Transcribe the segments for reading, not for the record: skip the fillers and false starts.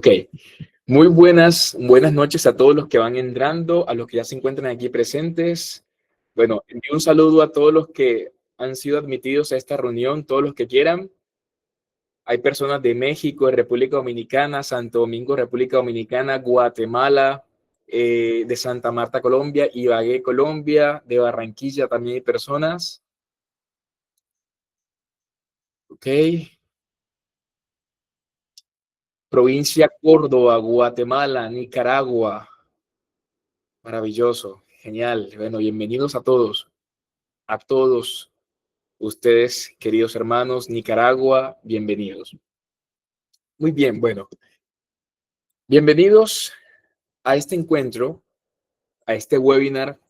Ok, muy buenas noches a todos los que van entrando, a los que ya se encuentran aquí presentes. Bueno, envío un saludo a todos los que han sido admitidos a esta reunión, todos los que quieran. Hay personas de México, de República Dominicana, Santo Domingo, República Dominicana, Guatemala, de Santa Marta, Colombia, Ibagué, Colombia, de Barranquilla también hay personas. Ok. Provincia Córdoba, Guatemala, Nicaragua. Maravilloso, genial. Bueno, bienvenidos a todos ustedes, queridos hermanos, Nicaragua, bienvenidos. Muy bien, bueno, bienvenidos a este encuentro, a este webinar,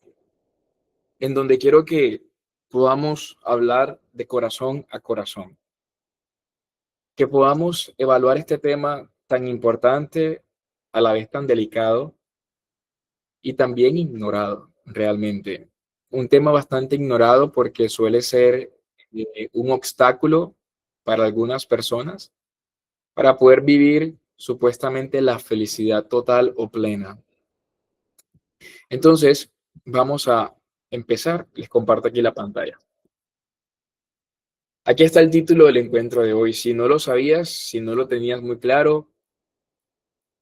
en donde quiero que podamos hablar de corazón a corazón, que podamos evaluar este tema tan importante, a la vez tan delicado y también ignorado realmente. Un tema bastante ignorado porque suele ser un obstáculo para algunas personas para poder vivir supuestamente la felicidad total o plena. Entonces, vamos a empezar. Les comparto aquí la pantalla. Aquí está el título del encuentro de hoy. Si no lo sabías, si no lo tenías muy claro,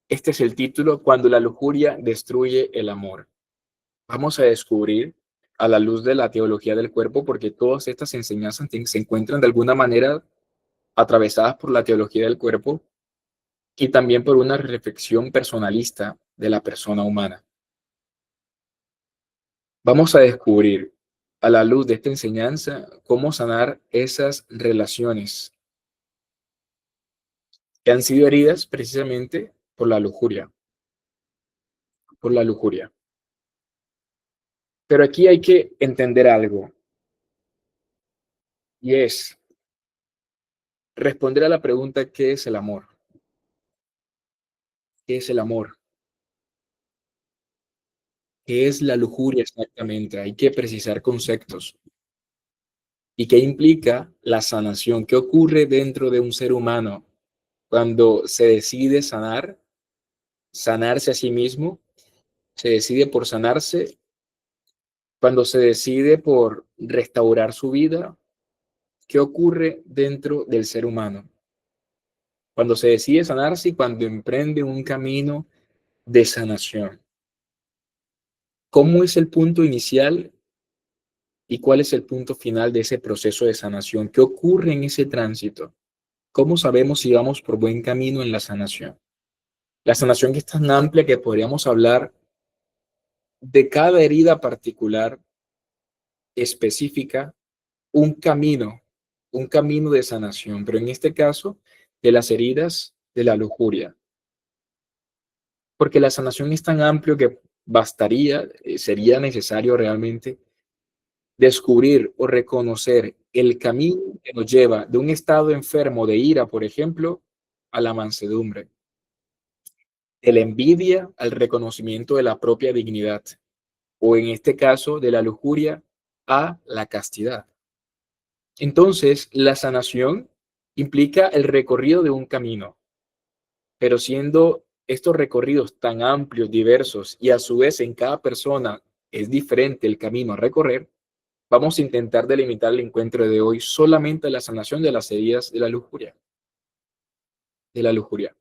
este es el título: Cuando la lujuria destruye el amor. Vamos a descubrir a la luz de la teología del cuerpo, porque todas estas enseñanzas se encuentran de alguna manera atravesadas por la teología del cuerpo y también por una reflexión personalista de la persona humana. Vamos a descubrir a la luz de esta enseñanza cómo sanar esas relaciones que han sido heridas precisamente por la lujuria, por la lujuria. Pero aquí hay que entender algo, y es responder a la pregunta: ¿qué es el amor? ¿Qué es el amor? ¿Qué es la lujuria exactamente? Hay que precisar conceptos. ¿Y qué implica la sanación? ¿Qué ocurre dentro de un ser humano cuando se decide sanarse a sí mismo? Se decide por sanarse, cuando se decide por restaurar su vida. ¿Qué ocurre dentro del ser humano cuando se decide sanarse y cuando emprende un camino de sanación? ¿Cómo es el punto inicial y cuál es el punto final de ese proceso de sanación? ¿Qué ocurre en ese tránsito? ¿Cómo sabemos si vamos por buen camino en la sanación? La sanación, que es tan amplia que podríamos hablar de cada herida particular, específica, un camino, un camino de sanación, pero en este caso de las heridas de la lujuria. Porque la sanación es tan amplio que sería necesario realmente descubrir o reconocer el camino que nos lleva de un estado enfermo de ira, por ejemplo, a la mansedumbre, de la envidia al reconocimiento de la propia dignidad, o en este caso de la lujuria a la castidad. Entonces, la sanación implica el recorrido de un camino, pero siendo estos recorridos tan amplios, diversos, y a su vez en cada persona es diferente el camino a recorrer, vamos a intentar delimitar el encuentro de hoy solamente a la sanación de las heridas de la lujuria. De la lujuria.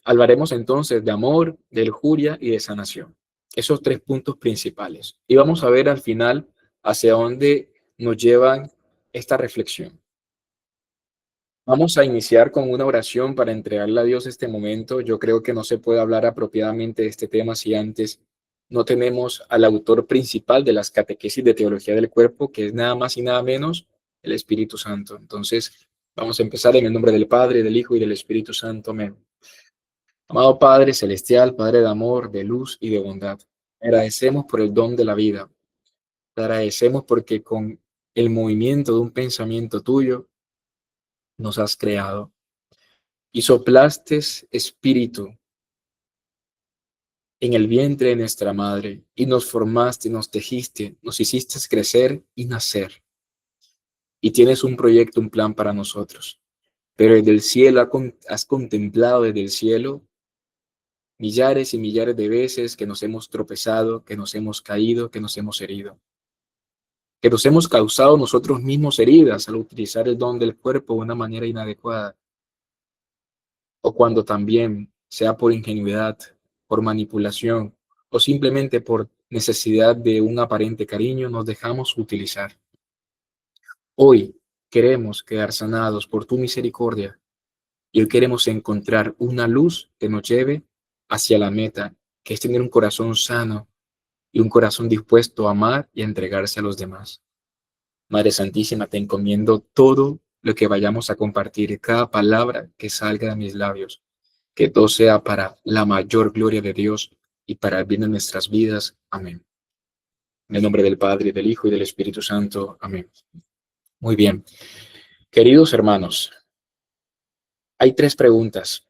Hablaremos entonces de amor, de lujuria y de sanación. Esos tres puntos principales. Y vamos a ver al final hacia dónde nos llevan esta reflexión. Vamos a iniciar con una oración para entregarle a Dios este momento. Yo creo que no se puede hablar apropiadamente de este tema si antes no tenemos al autor principal de las catequesis de teología del cuerpo, que es nada más y nada menos el Espíritu Santo. Entonces, vamos a empezar en el nombre del Padre, del Hijo y del Espíritu Santo. Amén. Amado Padre Celestial, Padre de amor, de luz y de bondad, agradecemos por el don de la vida. Te agradecemos porque con el movimiento de un pensamiento tuyo nos has creado y soplaste espíritu en el vientre de nuestra madre y nos formaste, nos tejiste, nos hiciste crecer y nacer. Y tienes un proyecto, un plan para nosotros. pero desde el cielo has contemplado desde el cielo millares y millares de veces que nos hemos tropezado, que nos hemos caído, que nos hemos herido, que nos hemos causado nosotros mismos heridas al utilizar el don del cuerpo de una manera inadecuada, o cuando también, sea por ingenuidad, por manipulación o simplemente por necesidad de un aparente cariño, nos dejamos utilizar. Hoy queremos quedar sanados por tu misericordia y hoy queremos encontrar una luz que nos lleve hacia la meta, que es tener un corazón sano y un corazón dispuesto a amar y a entregarse a los demás. Madre Santísima, te encomiendo todo lo que vayamos a compartir, cada palabra que salga de mis labios, que todo sea para la mayor gloria de Dios y para el bien de nuestras vidas. Amén. En el nombre del Padre, del Hijo y del Espíritu Santo. Amén. Muy bien. Queridos hermanos, hay tres preguntas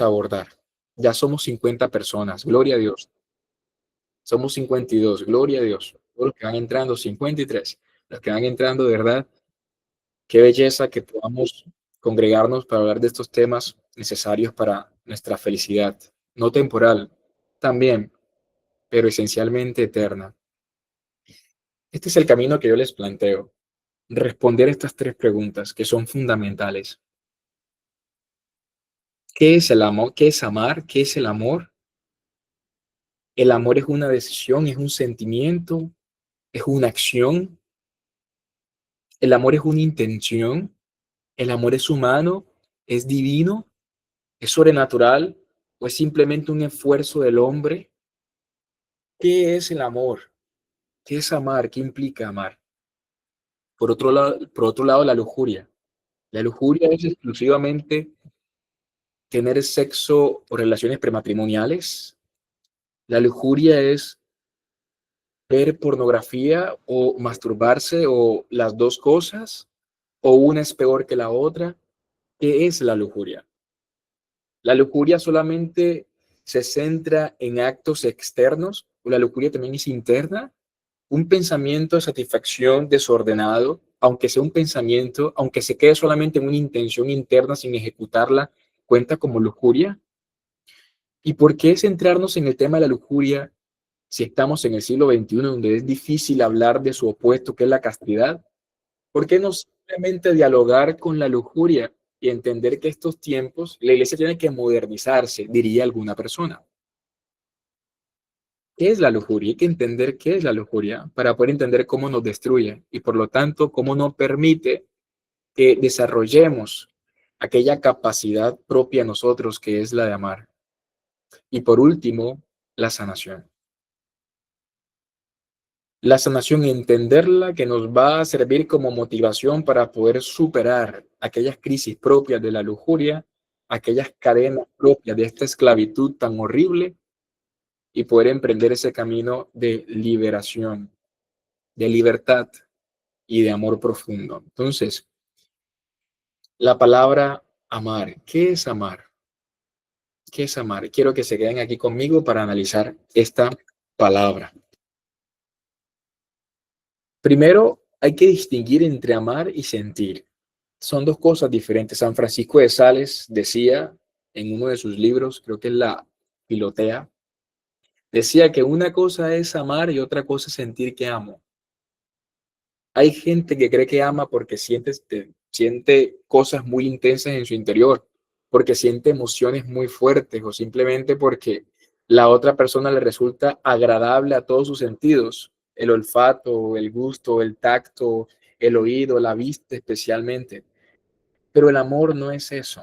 a abordar. Ya somos 50 personas, gloria a Dios. Somos 52, gloria a Dios. Todos los que van entrando, 53. Los que van entrando, de verdad, qué belleza que podamos congregarnos para hablar de estos temas necesarios para nuestra felicidad, no temporal, también, pero esencialmente eterna. Este es el camino que yo les planteo. Responder estas tres preguntas que son fundamentales. ¿Qué es el amor? ¿Qué es amar? ¿Qué es el amor? El amor es una decisión, es un sentimiento, es una acción. El amor es una intención. El amor es humano, es divino, es sobrenatural o es simplemente un esfuerzo del hombre. ¿Qué es el amor? ¿Qué es amar? ¿Qué implica amar? Por otro lado, la lujuria. La lujuria es exclusivamente tener sexo o relaciones prematrimoniales. La lujuria es ver pornografía o masturbarse o las dos cosas, o una es peor que la otra. ¿Qué es la lujuria? La lujuria solamente se centra en actos externos, o la lujuria también es interna. Un pensamiento de satisfacción desordenado, aunque sea un pensamiento, aunque se quede solamente en una intención interna sin ejecutarla, cuenta como lujuria. ¿Y por qué centrarnos en el tema de la lujuria si estamos en el siglo XXI, donde es difícil hablar de su opuesto, que es la castidad? ¿Por qué no simplemente dialogar con la lujuria y entender que estos tiempos la iglesia tiene que modernizarse, diría alguna persona? ¿Qué es la lujuria? Hay que entender qué es la lujuria para poder entender cómo nos destruye y por lo tanto cómo no permite que desarrollemos aquella capacidad propia a nosotros que es la de amar. Y por último, la sanación. La sanación, entenderla que nos va a servir como motivación para poder superar aquellas crisis propias de la lujuria, aquellas cadenas propias de esta esclavitud tan horrible y poder emprender ese camino de liberación, de libertad y de amor profundo. Entonces, la palabra amar, ¿qué es amar? ¿Qué es amar? Quiero que se queden aquí conmigo para analizar esta palabra. Primero, hay que distinguir entre amar y sentir. Son dos cosas diferentes. San Francisco de Sales decía en uno de sus libros, creo que es la Filotea, decía que una cosa es amar y otra cosa es sentir que amo. Hay gente que cree que ama porque siente cosas muy intensas en su interior, porque siente emociones muy fuertes o simplemente porque la otra persona le resulta agradable a todos sus sentidos, el olfato, el gusto, el tacto, el oído, la vista especialmente. Pero el amor no es eso.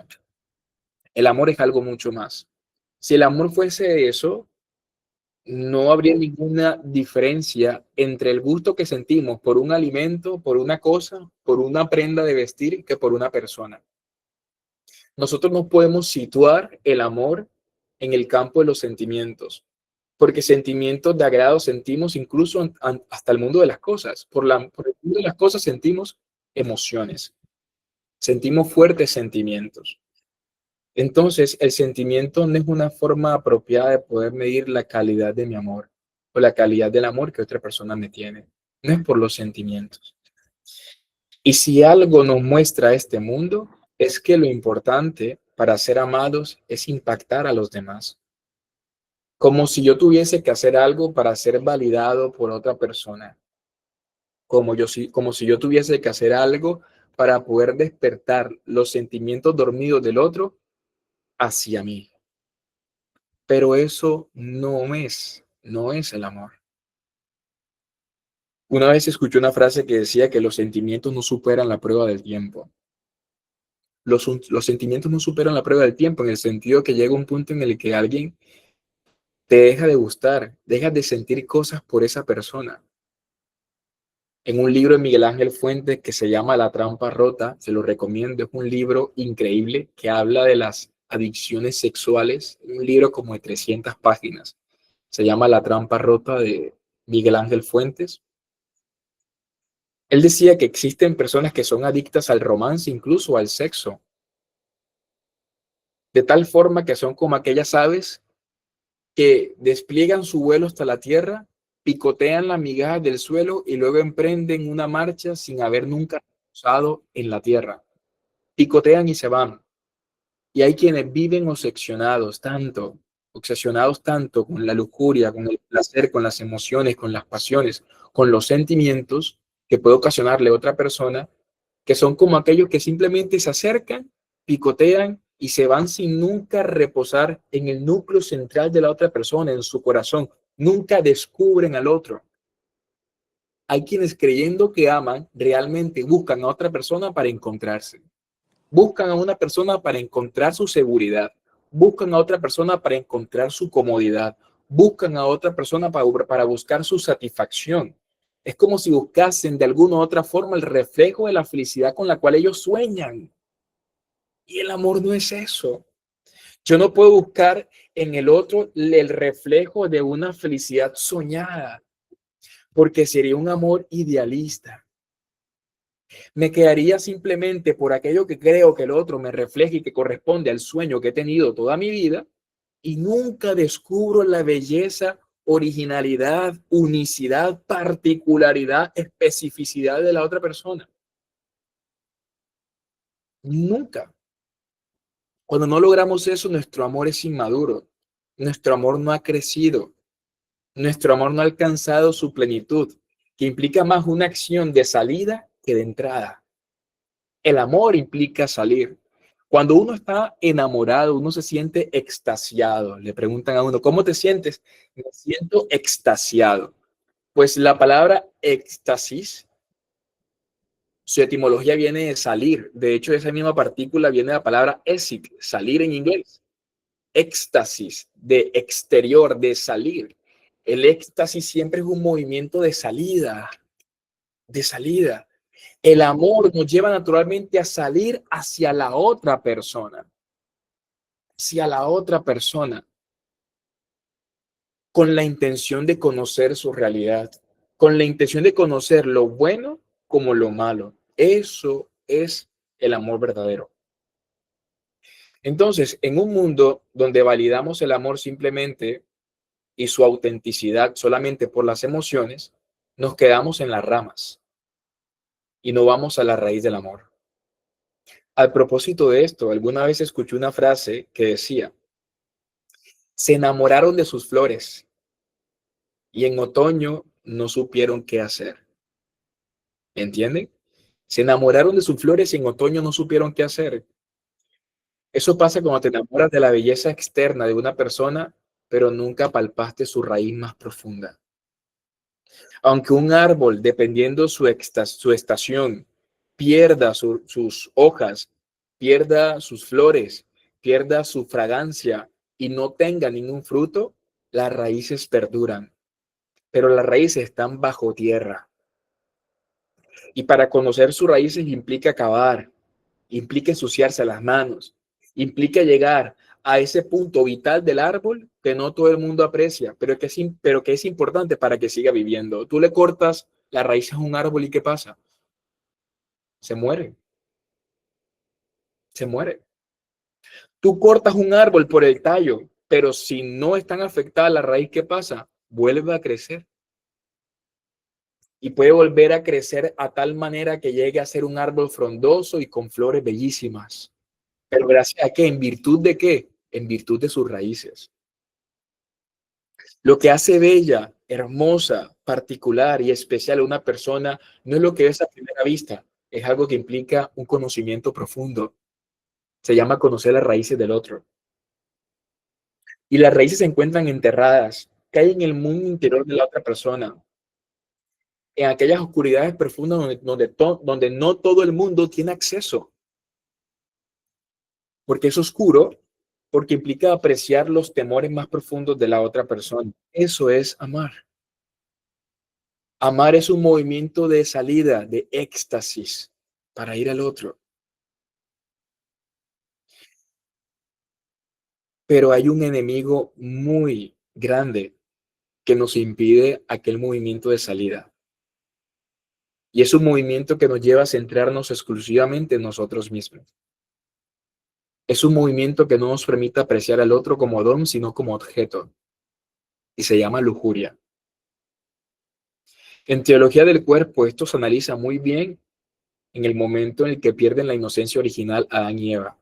El amor es algo mucho más. Si el amor fuese eso, no habría ninguna diferencia entre el gusto que sentimos por un alimento, por una cosa, por una prenda de vestir, que por una persona. Nosotros no podemos situar el amor en el campo de los sentimientos, porque sentimientos de agrado sentimos incluso hasta el mundo de las cosas. Por el mundo de las cosas sentimos emociones, sentimos fuertes sentimientos. Entonces, el sentimiento no es una forma apropiada de poder medir la calidad de mi amor o la calidad del amor que otra persona me tiene. No es por los sentimientos. Y si algo nos muestra este mundo, es que lo importante para ser amados es impactar a los demás. Como si yo tuviese que hacer algo para ser validado por otra persona. Como si yo tuviese que hacer algo para poder despertar los sentimientos dormidos del otro hacia mí. Pero eso no es el amor. Una vez escuché una frase que decía que los sentimientos no superan la prueba del tiempo. Los sentimientos no superan la prueba del tiempo en el sentido que llega un punto en el que alguien te deja de gustar, dejas de sentir cosas por esa persona. En un libro de Miguel Ángel Fuentes que se llama La trampa rota, se lo recomiendo, es un libro increíble que habla de las adicciones sexuales, un libro como de 300 páginas. Se llama La trampa rota de Miguel Ángel Fuentes. Él decía que existen personas que son adictas al romance, incluso al sexo, de tal forma que son como aquellas aves que despliegan su vuelo hasta la tierra, picotean las migajas del suelo y luego emprenden una marcha sin haber nunca posado en la tierra. Picotean y se van. Y hay quienes viven obsesionados tanto con la lujuria, con el placer, con las emociones, con las pasiones, con los sentimientos que puede ocasionarle a otra persona, que son como aquellos que simplemente se acercan, picotean y se van sin nunca reposar en el núcleo central de la otra persona, en su corazón. Nunca descubren al otro. Hay quienes creyendo que aman, realmente buscan a otra persona para encontrarse. Buscan a una persona para encontrar su seguridad. Buscan a otra persona para encontrar su comodidad. Buscan a otra persona para buscar su satisfacción. Es como si buscasen de alguna u otra forma el reflejo de la felicidad con la cual ellos sueñan. Y el amor no es eso. Yo no puedo buscar en el otro el reflejo de una felicidad soñada, porque sería un amor idealista. Me quedaría simplemente por aquello que creo que el otro me refleja y que corresponde al sueño que he tenido toda mi vida y nunca descubro la belleza, originalidad, unicidad, particularidad, especificidad de la otra persona. Nunca. Cuando no logramos eso, nuestro amor es inmaduro. Nuestro amor no ha crecido. Nuestro amor no ha alcanzado su plenitud, que implica más una acción de salida que de entrada. El amor implica salir. Cuando uno está enamorado, uno se siente extasiado. Le preguntan a uno, ¿cómo te sientes? Me siento extasiado. Pues la palabra éxtasis, su etimología viene de salir. De hecho, esa misma partícula viene de la palabra exit, salir en inglés. Éxtasis, de exterior, de salir. El éxtasis siempre es un movimiento de salida, de salida. El amor nos lleva naturalmente a salir hacia la otra persona, con la intención de conocer su realidad, con la intención de conocer lo bueno como lo malo. Eso es el amor verdadero. Entonces, en un mundo donde validamos el amor simplemente y su autenticidad solamente por las emociones, nos quedamos en las ramas y no vamos a la raíz del amor. Al propósito de esto, alguna vez escuché una frase que decía, se enamoraron de sus flores y en otoño no supieron qué hacer. ¿Entienden? Se enamoraron de sus flores y en otoño no supieron qué hacer. Eso pasa cuando te enamoras de la belleza externa de una persona, pero nunca palpaste su raíz más profunda. Aunque un árbol, dependiendo su estación, pierda sus hojas, pierda sus flores, pierda su fragancia y no tenga ningún fruto, las raíces perduran, pero las raíces están bajo tierra. Y para conocer sus raíces implica cavar, implica ensuciarse las manos, implica llegar a ese punto vital del árbol que no todo el mundo aprecia, pero que es importante para que siga viviendo. Tú le cortas las raíces a un árbol y ¿qué pasa? Se muere, se muere. Tú cortas un árbol por el tallo, pero si no están afectadas la raíz, ¿qué pasa? Vuelve a crecer. y puede volver a crecer a tal manera que llegue a ser un árbol frondoso y con flores bellísimas. ¿Pero gracias a qué? ¿En virtud de qué? En virtud de sus raíces. Lo que hace bella, hermosa, particular y especial a una persona no es lo que ves a primera vista, es algo que implica un conocimiento profundo. Se llama conocer las raíces del otro. Y las raíces se encuentran enterradas, caen en el mundo interior de la otra persona, en aquellas oscuridades profundas donde no todo el mundo tiene acceso, porque es oscuro, porque implica apreciar los temores más profundos de la otra persona. Eso es amar. Amar es un movimiento de salida, de éxtasis, para ir al otro. Pero hay un enemigo muy grande que nos impide aquel movimiento de salida. Y es un movimiento que nos lleva a centrarnos exclusivamente en nosotros mismos. Es un movimiento que no nos permite apreciar al otro como don, sino como objeto. Y se llama lujuria. En teología del cuerpo, esto se analiza muy bien en el momento en el que pierden la inocencia original Adán y Eva.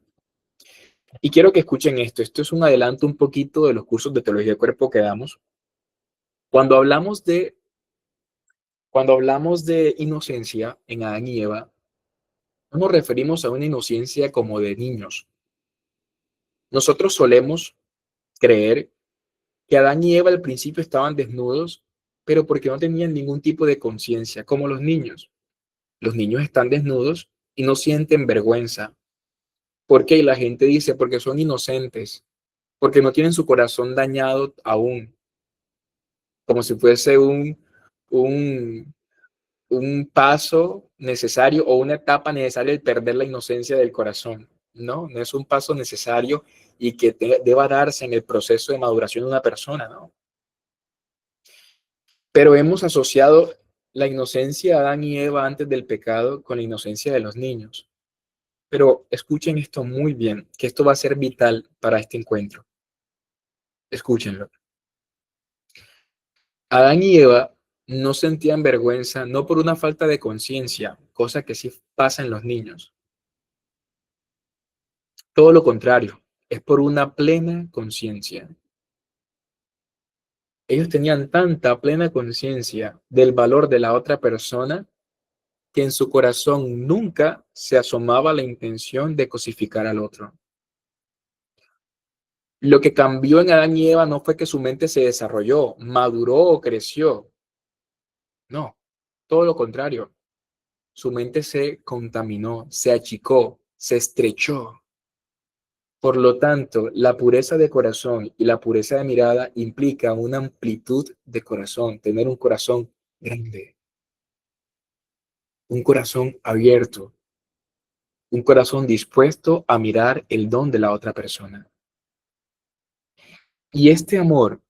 Y quiero que escuchen esto. Esto es un adelanto un poquito de los cursos de teología del cuerpo que damos. Cuando hablamos de, cuando hablamos de inocencia en Adán y Eva, no nos referimos a una inocencia como de niños. Nosotros solemos creer que Adán y Eva al principio estaban desnudos, pero porque no tenían ningún tipo de conciencia, como los niños. Los niños están desnudos y no sienten vergüenza. ¿Por qué? Y la gente dice, porque son inocentes, porque no tienen su corazón dañado aún, como si fuese un, un paso necesario o una etapa necesaria el perder la inocencia del corazón. No, no es un paso necesario y que deba darse en el proceso de maduración de una persona, ¿no? Pero hemos asociado la inocencia de Adán y Eva antes del pecado con la inocencia de los niños. Pero escuchen esto muy bien, que esto va a ser vital para este encuentro. Escúchenlo. Adán y Eva no sentían vergüenza, no por una falta de conciencia, cosa que sí pasa en los niños. Todo lo contrario, es por una plena conciencia. Ellos tenían tanta plena conciencia del valor de la otra persona que en su corazón nunca se asomaba la intención de cosificar al otro. Lo que cambió en Adán y Eva no fue que su mente se desarrolló, maduró o creció. No, todo lo contrario. Su mente se contaminó, se achicó, se estrechó. Por lo tanto, la pureza de corazón y la pureza de mirada implica una amplitud de corazón, tener un corazón grande, un corazón abierto, un corazón dispuesto a mirar el don de la otra persona. Y este amor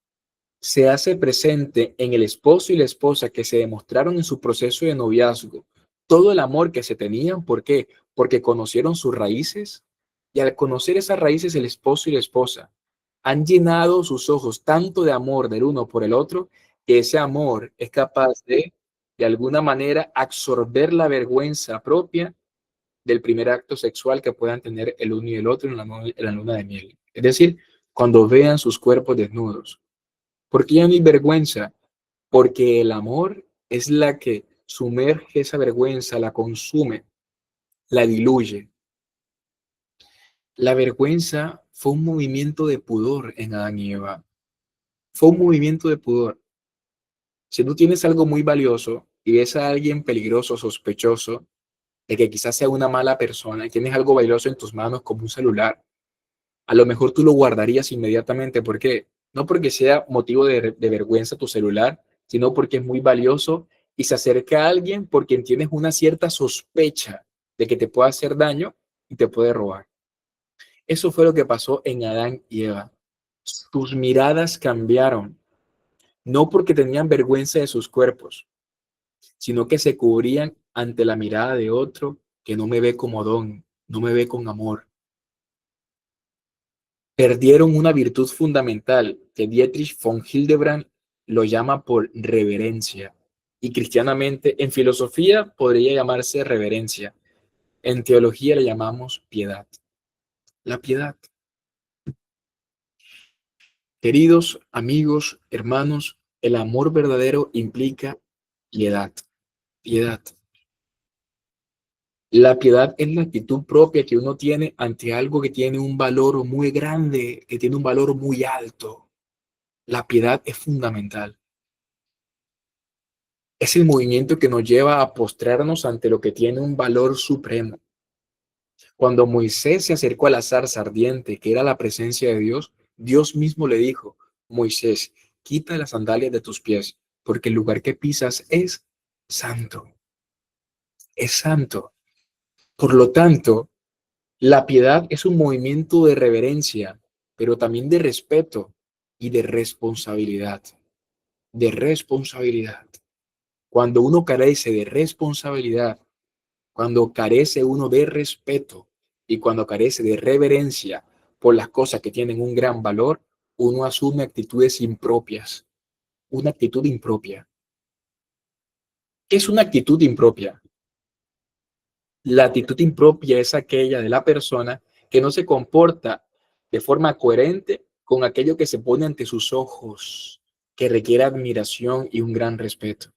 se hace presente en el esposo y la esposa que se demostraron en su proceso de noviazgo. Todo el amor que se tenían, ¿por qué? Porque conocieron sus raíces y al conocer esas raíces el esposo y la esposa han llenado sus ojos tanto de amor del uno por el otro que ese amor es capaz de alguna manera, absorber la vergüenza propia del primer acto sexual que puedan tener el uno y el otro en la luna de miel. Es decir, cuando vean sus cuerpos desnudos. ¿Por qué ya no hay vergüenza? Porque el amor es la que sumerge esa vergüenza, la consume, la diluye. La vergüenza fue un movimiento de pudor en Adán y Eva. Fue un movimiento de pudor. Si tú tienes algo muy valioso y ves a alguien peligroso, sospechoso, de que quizás sea una mala persona, y tienes algo valioso en tus manos como un celular, a lo mejor tú lo guardarías inmediatamente. ¿Por qué? No porque sea motivo de vergüenza tu celular, sino porque es muy valioso y se acerca a alguien por quien tienes una cierta sospecha de que te puede hacer daño y te puede robar. Eso fue lo que pasó en Adán y Eva. Sus miradas cambiaron, no porque tenían vergüenza de sus cuerpos, sino que se cubrían ante la mirada de otro que no me ve como don, no me ve con amor. Perdieron una virtud fundamental que Dietrich von Hildebrand lo llama por reverencia. Y cristianamente, en filosofía podría llamarse reverencia. En teología le llamamos piedad. La piedad. Queridos amigos, hermanos, el amor verdadero implica piedad. Piedad. La piedad es la actitud propia que uno tiene ante algo que tiene un valor muy grande, que tiene un valor muy alto. La piedad es fundamental. Es el movimiento que nos lleva a postrarnos ante lo que tiene un valor supremo. Cuando Moisés se acercó a la zarza ardiente, que era la presencia de Dios, Dios mismo le dijo: Moisés, quita las sandalias de tus pies, porque el lugar que pisas es santo, es santo. Por lo tanto, la piedad es un movimiento de reverencia, pero también de respeto y de responsabilidad. De responsabilidad. Cuando uno carece de responsabilidad, cuando carece uno de respeto y cuando carece de reverencia por las cosas que tienen un gran valor, uno asume actitudes impropias. Una actitud impropia. ¿Qué es una actitud impropia? La actitud impropia es aquella de la persona que no se comporta de forma coherente con aquello que se pone ante sus ojos, que requiere admiración y un gran respeto.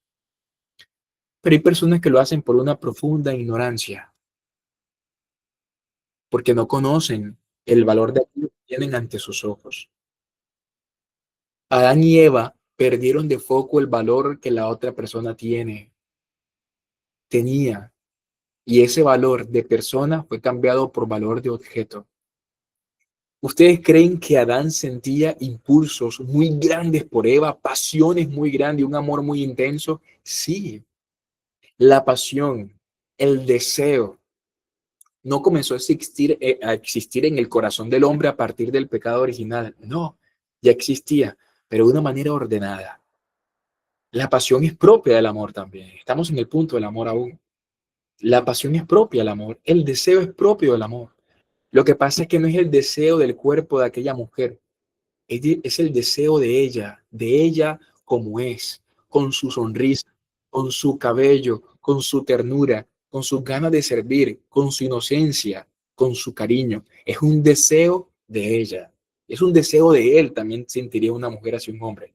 Pero hay personas que lo hacen por una profunda ignorancia, porque no conocen el valor de aquello que tienen ante sus ojos. Adán y Eva perdieron de foco el valor que la otra persona tenía, y ese valor de persona fue cambiado por valor de objeto. ¿Ustedes creen que Adán sentía impulsos muy grandes por Eva, pasiones muy grandes, un amor muy intenso? Sí, la pasión, el deseo, no comenzó a existir en el corazón del hombre a partir del pecado original. No, ya existía, pero de una manera ordenada. La pasión es propia del amor también. Estamos en el punto del amor aún. La pasión es propia del amor. El deseo es propio del amor. Lo que pasa es que no es el deseo del cuerpo de aquella mujer. Es el deseo de ella como es, con su sonrisa, con su cabello, con su ternura, con sus ganas de servir, con su inocencia, con su cariño. Es un deseo de ella. Es un deseo de él, también sentiría una mujer hacia un hombre.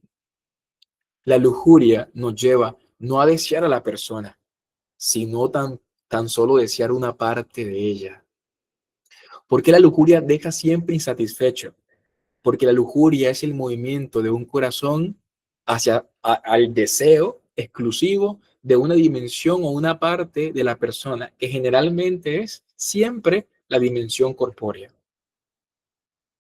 La lujuria nos lleva no a desear a la persona, sino tan solo desear una parte de ella. Porque la lujuria deja siempre insatisfecho, porque la lujuria es el movimiento de un corazón al deseo exclusivo de una dimensión o una parte de la persona, que generalmente es siempre la dimensión corpórea.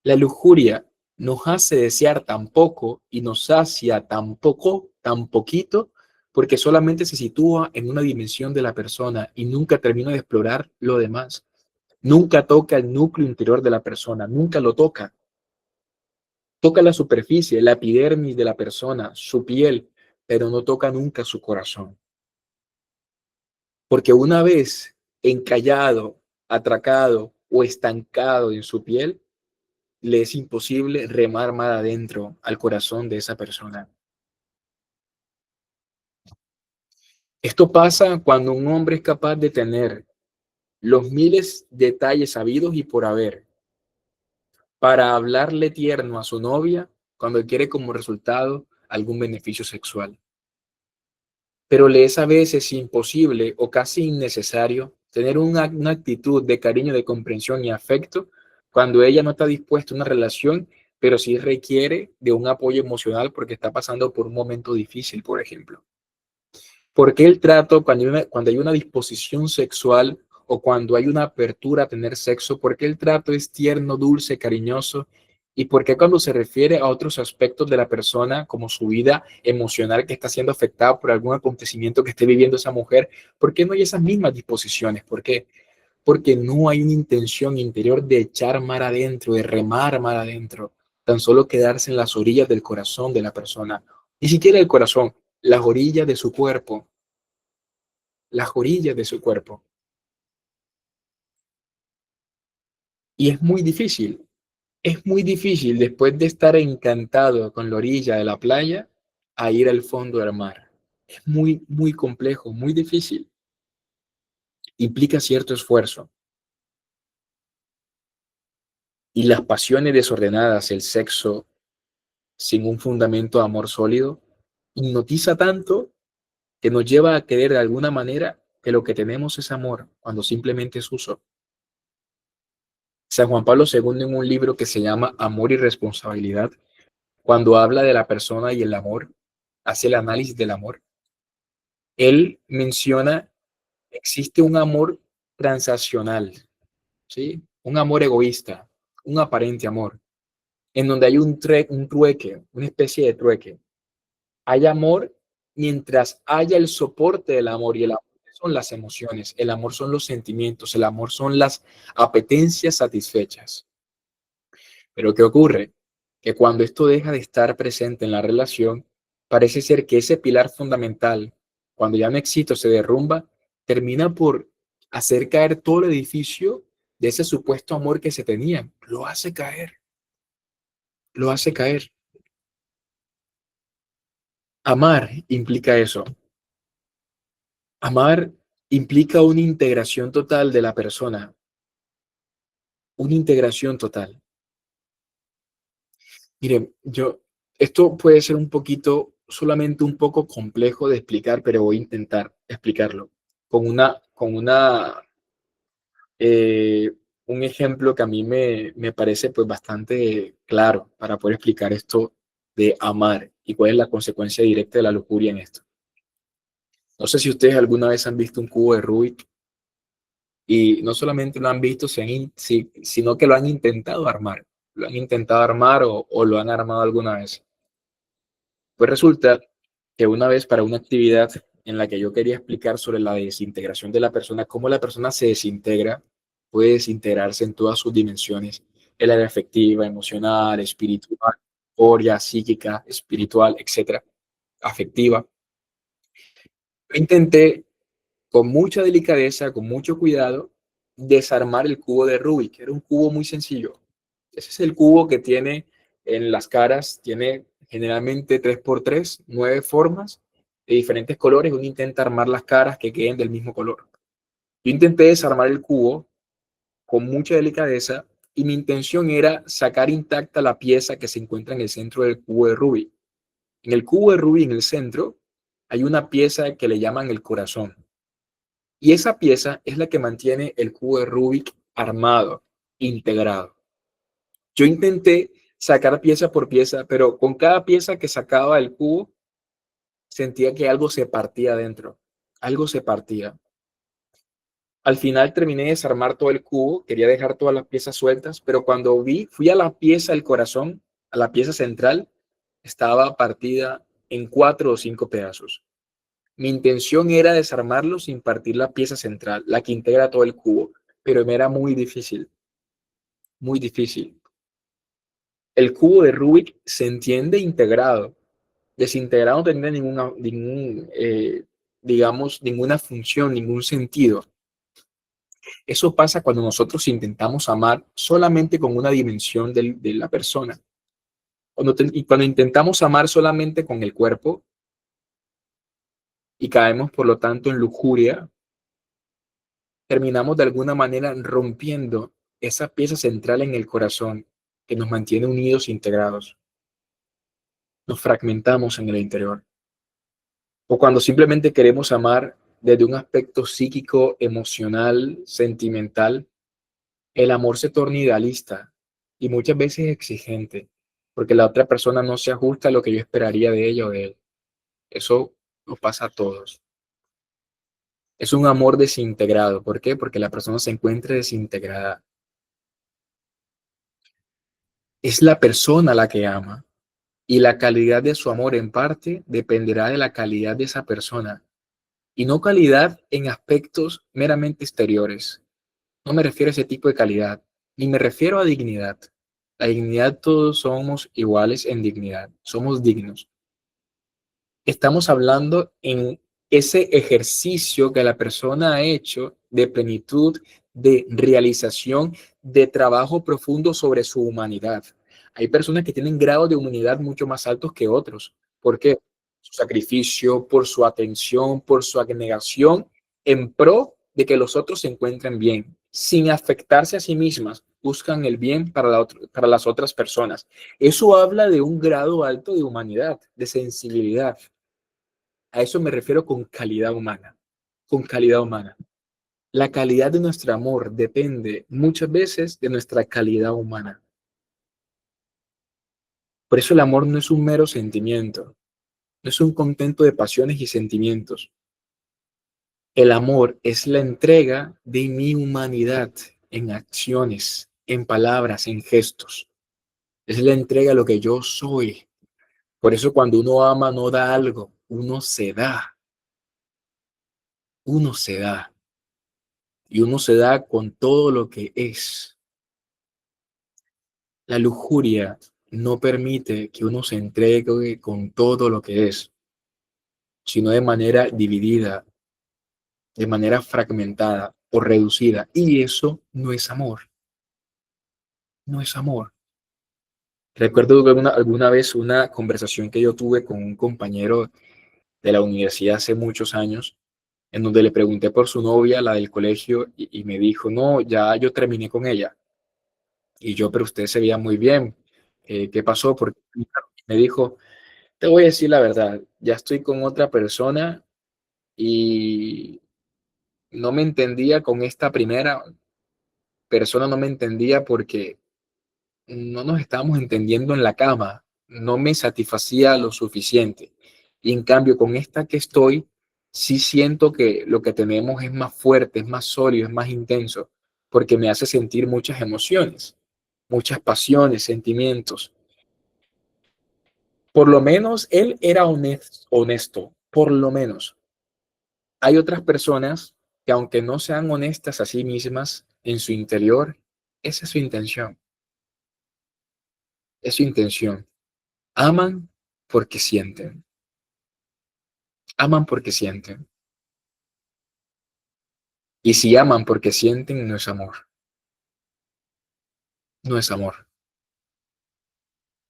La lujuria nos hace desear tan poco y nos sacia tan poco, tan poquito, porque solamente se sitúa en una dimensión de la persona y nunca termina de explorar lo demás. Nunca toca el núcleo interior de la persona, nunca lo toca. Toca la superficie, la epidermis de la persona, su piel, pero no toca nunca su corazón. Porque una vez encallado, atracado o estancado en su piel, le es imposible remar más adentro al corazón de esa persona. Esto pasa cuando un hombre es capaz de tener los miles de detalles habidos y por haber para hablarle tierno a su novia cuando quiere como resultado algún beneficio sexual. Pero le es a veces imposible o casi innecesario tener una actitud de cariño, de comprensión y afecto cuando ella no está dispuesta a una relación, pero sí requiere de un apoyo emocional porque está pasando por un momento difícil, por ejemplo. ¿Por qué el trato cuando hay una disposición sexual o cuando hay una apertura a tener sexo? ¿Por qué el trato es tierno, dulce, cariñoso? ¿Y por qué cuando se refiere a otros aspectos de la persona, como su vida emocional que está siendo afectada por algún acontecimiento que esté viviendo esa mujer, por qué no hay esas mismas disposiciones? ¿Por qué? Porque no hay una intención interior de echar mar adentro, de remar mar adentro, tan solo quedarse en las orillas del corazón de la persona. Ni siquiera el corazón, las orillas de su cuerpo, las orillas de su cuerpo. Y es muy difícil después de estar encantado con la orilla de la playa a ir al fondo del mar. Es muy, muy complejo, muy difícil. Implica cierto esfuerzo. Y las pasiones desordenadas, el sexo sin un fundamento de amor sólido, hipnotiza tanto que nos lleva a creer de alguna manera que lo que tenemos es amor, cuando simplemente es uso. San Juan Pablo II, en un libro que se llama Amor y Responsabilidad, cuando habla de la persona y el amor, hace el análisis del amor. Él menciona, existe un amor transaccional, ¿sí? Un amor egoísta, un aparente amor, en donde hay un trueque, una especie de trueque. Hay amor mientras haya el soporte del amor, y el amor son las emociones, el amor son los sentimientos, el amor son las apetencias satisfechas. Pero ¿qué ocurre? Que cuando esto deja de estar presente en la relación, parece ser que ese pilar fundamental, cuando ya no existe o se derrumba, termina por hacer caer todo el edificio de ese supuesto amor que se tenía. Lo hace caer, lo hace caer. Amar implica eso. Amar implica una integración total de la persona, una integración total. Miren, esto puede ser un poquito, solamente un poco complejo de explicar, pero voy a intentar explicarlo con un ejemplo que a mí me parece pues bastante claro para poder explicar esto de amar y cuál es la consecuencia directa de la lujuria en esto. No sé si ustedes alguna vez han visto un cubo de Rubik y no solamente lo han visto, sino que lo han intentado armar. Lo han intentado armar o lo han armado alguna vez. Pues resulta que una vez para una actividad en la que yo quería explicar sobre la desintegración de la persona, cómo la persona se desintegra, puede desintegrarse en todas sus dimensiones, el área afectiva, emocional, espiritual, corpórea, psíquica, espiritual, etcétera, afectiva. Yo intenté con mucha delicadeza, con mucho cuidado, desarmar el cubo de Rubik. Era un cubo muy sencillo. Ese es el cubo que tiene en las caras, tiene generalmente 3x3, 9 formas de diferentes colores. Uno intenta armar las caras que queden del mismo color. Yo intenté desarmar el cubo con mucha delicadeza y mi intención era sacar intacta la pieza que se encuentra en el centro del cubo de Rubik. En el cubo de Rubik, en el centro, hay una pieza que le llaman el corazón. Y esa pieza es la que mantiene el cubo de Rubik armado, integrado. Yo intenté sacar pieza por pieza, pero con cada pieza que sacaba del cubo, sentía que algo se partía dentro. Algo se partía. Al final terminé de desarmar todo el cubo, quería dejar todas las piezas sueltas, pero cuando fui a la pieza del corazón, a la pieza central, estaba partida en 4 o 5 pedazos. Mi intención era desarmarlo sin partir la pieza central, la que integra todo el cubo, pero me era muy difícil, muy difícil. El cubo de Rubik se entiende integrado. Desintegrado no tendría digamos, ninguna función, ningún sentido. Eso pasa cuando nosotros intentamos amar solamente con una dimensión de la persona. Y cuando intentamos amar solamente con el cuerpo y caemos, por lo tanto, en lujuria, terminamos de alguna manera rompiendo esa pieza central en el corazón que nos mantiene unidos e integrados. Nos fragmentamos en el interior. O cuando simplemente queremos amar desde un aspecto psíquico, emocional, sentimental, el amor se torna idealista y muchas veces exigente, porque la otra persona no se ajusta a lo que yo esperaría de ella o de él. Eso nos pasa a todos. Es un amor desintegrado. ¿Por qué? Porque la persona se encuentra desintegrada. Es la persona la que ama y la calidad de su amor en parte dependerá de la calidad de esa persona y no calidad en aspectos meramente exteriores. No me refiero a ese tipo de calidad, ni me refiero a dignidad. La dignidad, todos somos iguales en dignidad, somos dignos. Estamos hablando en ese ejercicio que la persona ha hecho de plenitud, de realización, de trabajo profundo sobre su humanidad. Hay personas que tienen grados de humanidad mucho más altos que otros. ¿Por qué? su sacrificio, por su atención, por su abnegación, en pro de que los otros se encuentren bien, sin afectarse a sí mismas, buscan el bien para las otras personas. Eso habla de un grado alto de humanidad, de sensibilidad. A eso me refiero con calidad humana, con calidad humana. La calidad de nuestro amor depende muchas veces de nuestra calidad humana. Por eso el amor no es un mero sentimiento, no es un contento de pasiones y sentimientos. El amor es la entrega de mi humanidad en acciones, en palabras, en gestos. Es la entrega de lo que yo soy. Por eso cuando uno ama no da algo, uno se da y uno se da con todo lo que es. La lujuria no permite que uno se entregue con todo lo que es, sino de manera dividida, de manera fragmentada o reducida. Y eso no es amor, no es amor. Recuerdo alguna vez una conversación que yo tuve con un compañero de la universidad hace muchos años, en donde le pregunté por su novia, la del colegio, y me dijo, no, ya yo terminé con ella. Y yo, pero usted se veía muy bien. ¿Qué pasó? Porque me dijo, te voy a decir la verdad, ya estoy con otra persona y no me entendía con esta primera persona, no me entendía porque no nos estábamos entendiendo en la cama, no me satisfacía lo suficiente. Y en cambio, con esta que estoy, sí siento que lo que tenemos es más fuerte, es más sólido, es más intenso, porque me hace sentir muchas emociones, muchas pasiones, sentimientos. Por lo menos él era honesto, por lo menos. Hay otras personas que aunque no sean honestas a sí mismas en su interior, esa es su intención, es su intención. Aman porque sienten, aman porque sienten. Y si aman porque sienten, no es amor, no es amor.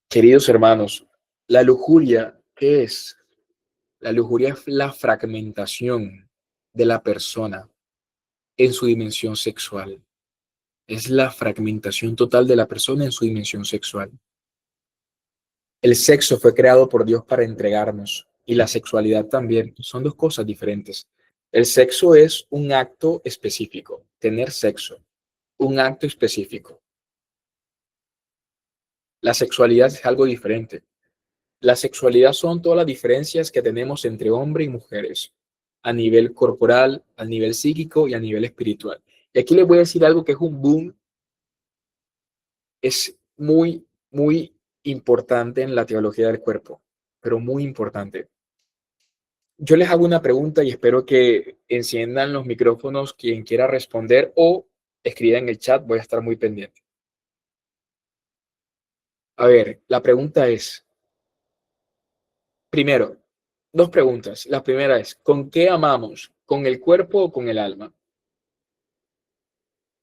Queridos hermanos, la lujuria, ¿qué es? La lujuria es la fragmentación de la persona en su dimensión sexual. Es la fragmentación total de la persona en su dimensión sexual. El sexo fue creado por Dios para entregarnos y la sexualidad también. Son dos cosas diferentes. El sexo es un acto específico, tener sexo, un acto específico. La sexualidad es algo diferente. La sexualidad son todas las diferencias que tenemos entre hombres y mujeres, a nivel corporal, a nivel psíquico y a nivel espiritual. Y aquí les voy a decir algo que es un boom, es muy importante en la teología del cuerpo, pero muy importante. Yo les hago una pregunta y espero que enciendan los micrófonos quien quiera responder o escriba en el chat, voy a estar muy pendiente. A ver, la pregunta es, primero, dos preguntas. La primera es, ¿con qué amamos? ¿Con el cuerpo o con el alma?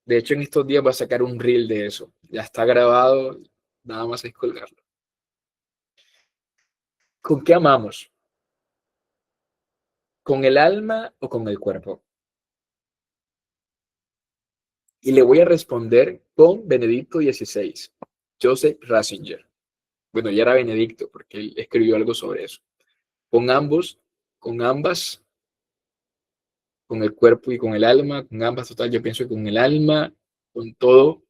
De hecho, en estos días voy a sacar un reel de eso. Ya está grabado, nada más es colgarlo. ¿Con qué amamos? ¿Con el alma o con el cuerpo? Y le voy a responder con Benedicto XVI, Joseph Ratzinger. Bueno, ya era Benedicto, porque él escribió algo sobre eso. Con ambos, con ambas, con el cuerpo y con el alma, con ambas, total, yo pienso que con el alma, con todo.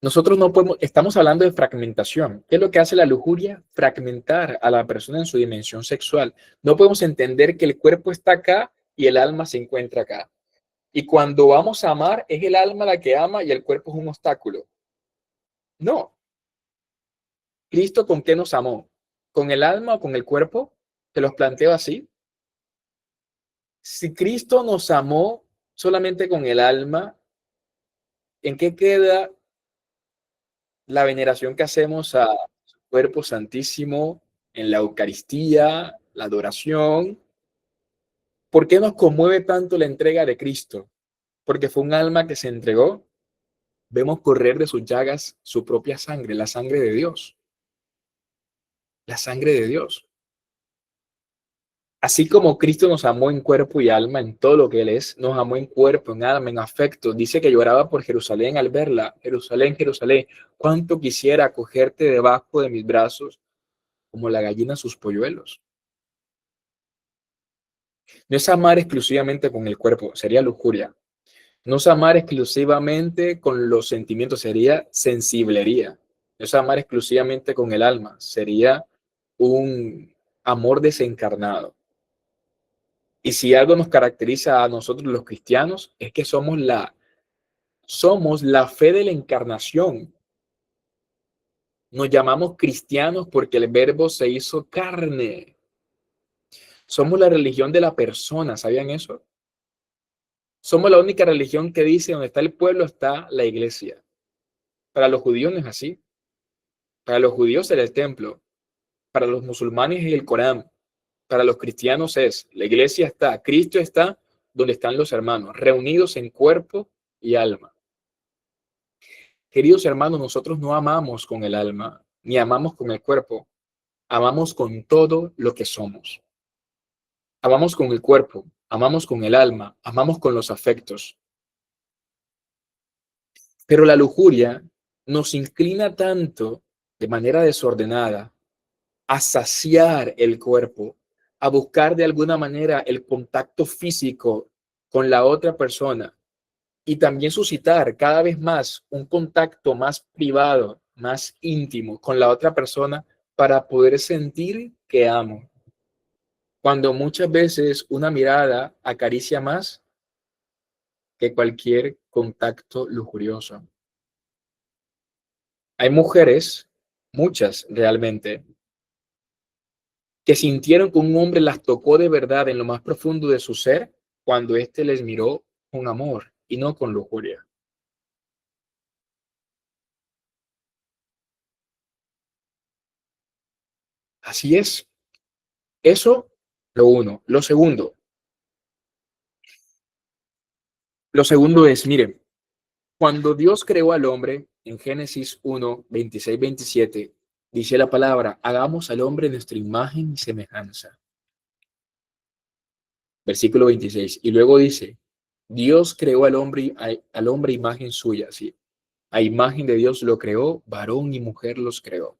Nosotros no podemos, estamos hablando de fragmentación. ¿Qué es lo que hace la lujuria? Fragmentar a la persona en su dimensión sexual. No podemos entender que el cuerpo está acá y el alma se encuentra acá. Y cuando vamos a amar, es el alma la que ama y el cuerpo es un obstáculo. No. ¿Cristo con qué nos amó? ¿Con el alma o con el cuerpo? Te los planteo así. Si Cristo nos amó solamente con el alma, ¿en qué queda la veneración que hacemos a su cuerpo santísimo en la Eucaristía, la adoración? ¿Por qué nos conmueve tanto la entrega de Cristo? Porque fue un alma que se entregó. vemos correr de sus llagas su propia sangre, la sangre de Dios, la sangre de Dios. Así como Cristo nos amó en cuerpo y alma, en todo lo que Él es, nos amó en cuerpo, en alma, en afecto. Dice que lloraba por Jerusalén al verla. Jerusalén, Jerusalén, cuánto quisiera acogerte debajo de mis brazos como la gallina sus polluelos. No es amar exclusivamente con el cuerpo, sería lujuria. No es amar exclusivamente con los sentimientos, sería sensiblería. No es amar exclusivamente con el alma, sería un amor desencarnado. Y si algo nos caracteriza a nosotros los cristianos es que somos la fe de la encarnación. Nos llamamos cristianos porque el verbo se hizo carne. Somos la religión de la persona, ¿sabían eso? Somos la única religión que dice donde está el pueblo está la iglesia. Para los judíos no es así. Para los judíos era el templo. Para los musulmanes es el Corán. Para los cristianos es la iglesia está, Cristo está donde están los hermanos, reunidos en cuerpo y alma. Queridos hermanos, nosotros no amamos con el alma, ni amamos con el cuerpo, amamos con todo lo que somos. Amamos con el cuerpo, amamos con el alma, amamos con los afectos. Pero la lujuria nos inclina tanto de manera desordenada a saciar el cuerpo, a buscar de alguna manera el contacto físico con la otra persona y también suscitar cada vez más un contacto más privado, más íntimo con la otra persona para poder sentir que amo. Cuando muchas veces una mirada acaricia más que cualquier contacto lujurioso. Hay mujeres, muchas realmente, que sintieron que un hombre las tocó de verdad en lo más profundo de su ser cuando éste les miró con amor y no con lujuria. Así es. Eso, lo uno. Lo segundo es, miren, cuando Dios creó al hombre, en Génesis 1, 26, 27, dice la palabra, hagamos al hombre nuestra imagen y semejanza. Versículo 26. Y luego dice, Dios creó al hombre imagen suya, sí. A imagen de Dios lo creó, varón y mujer los creó.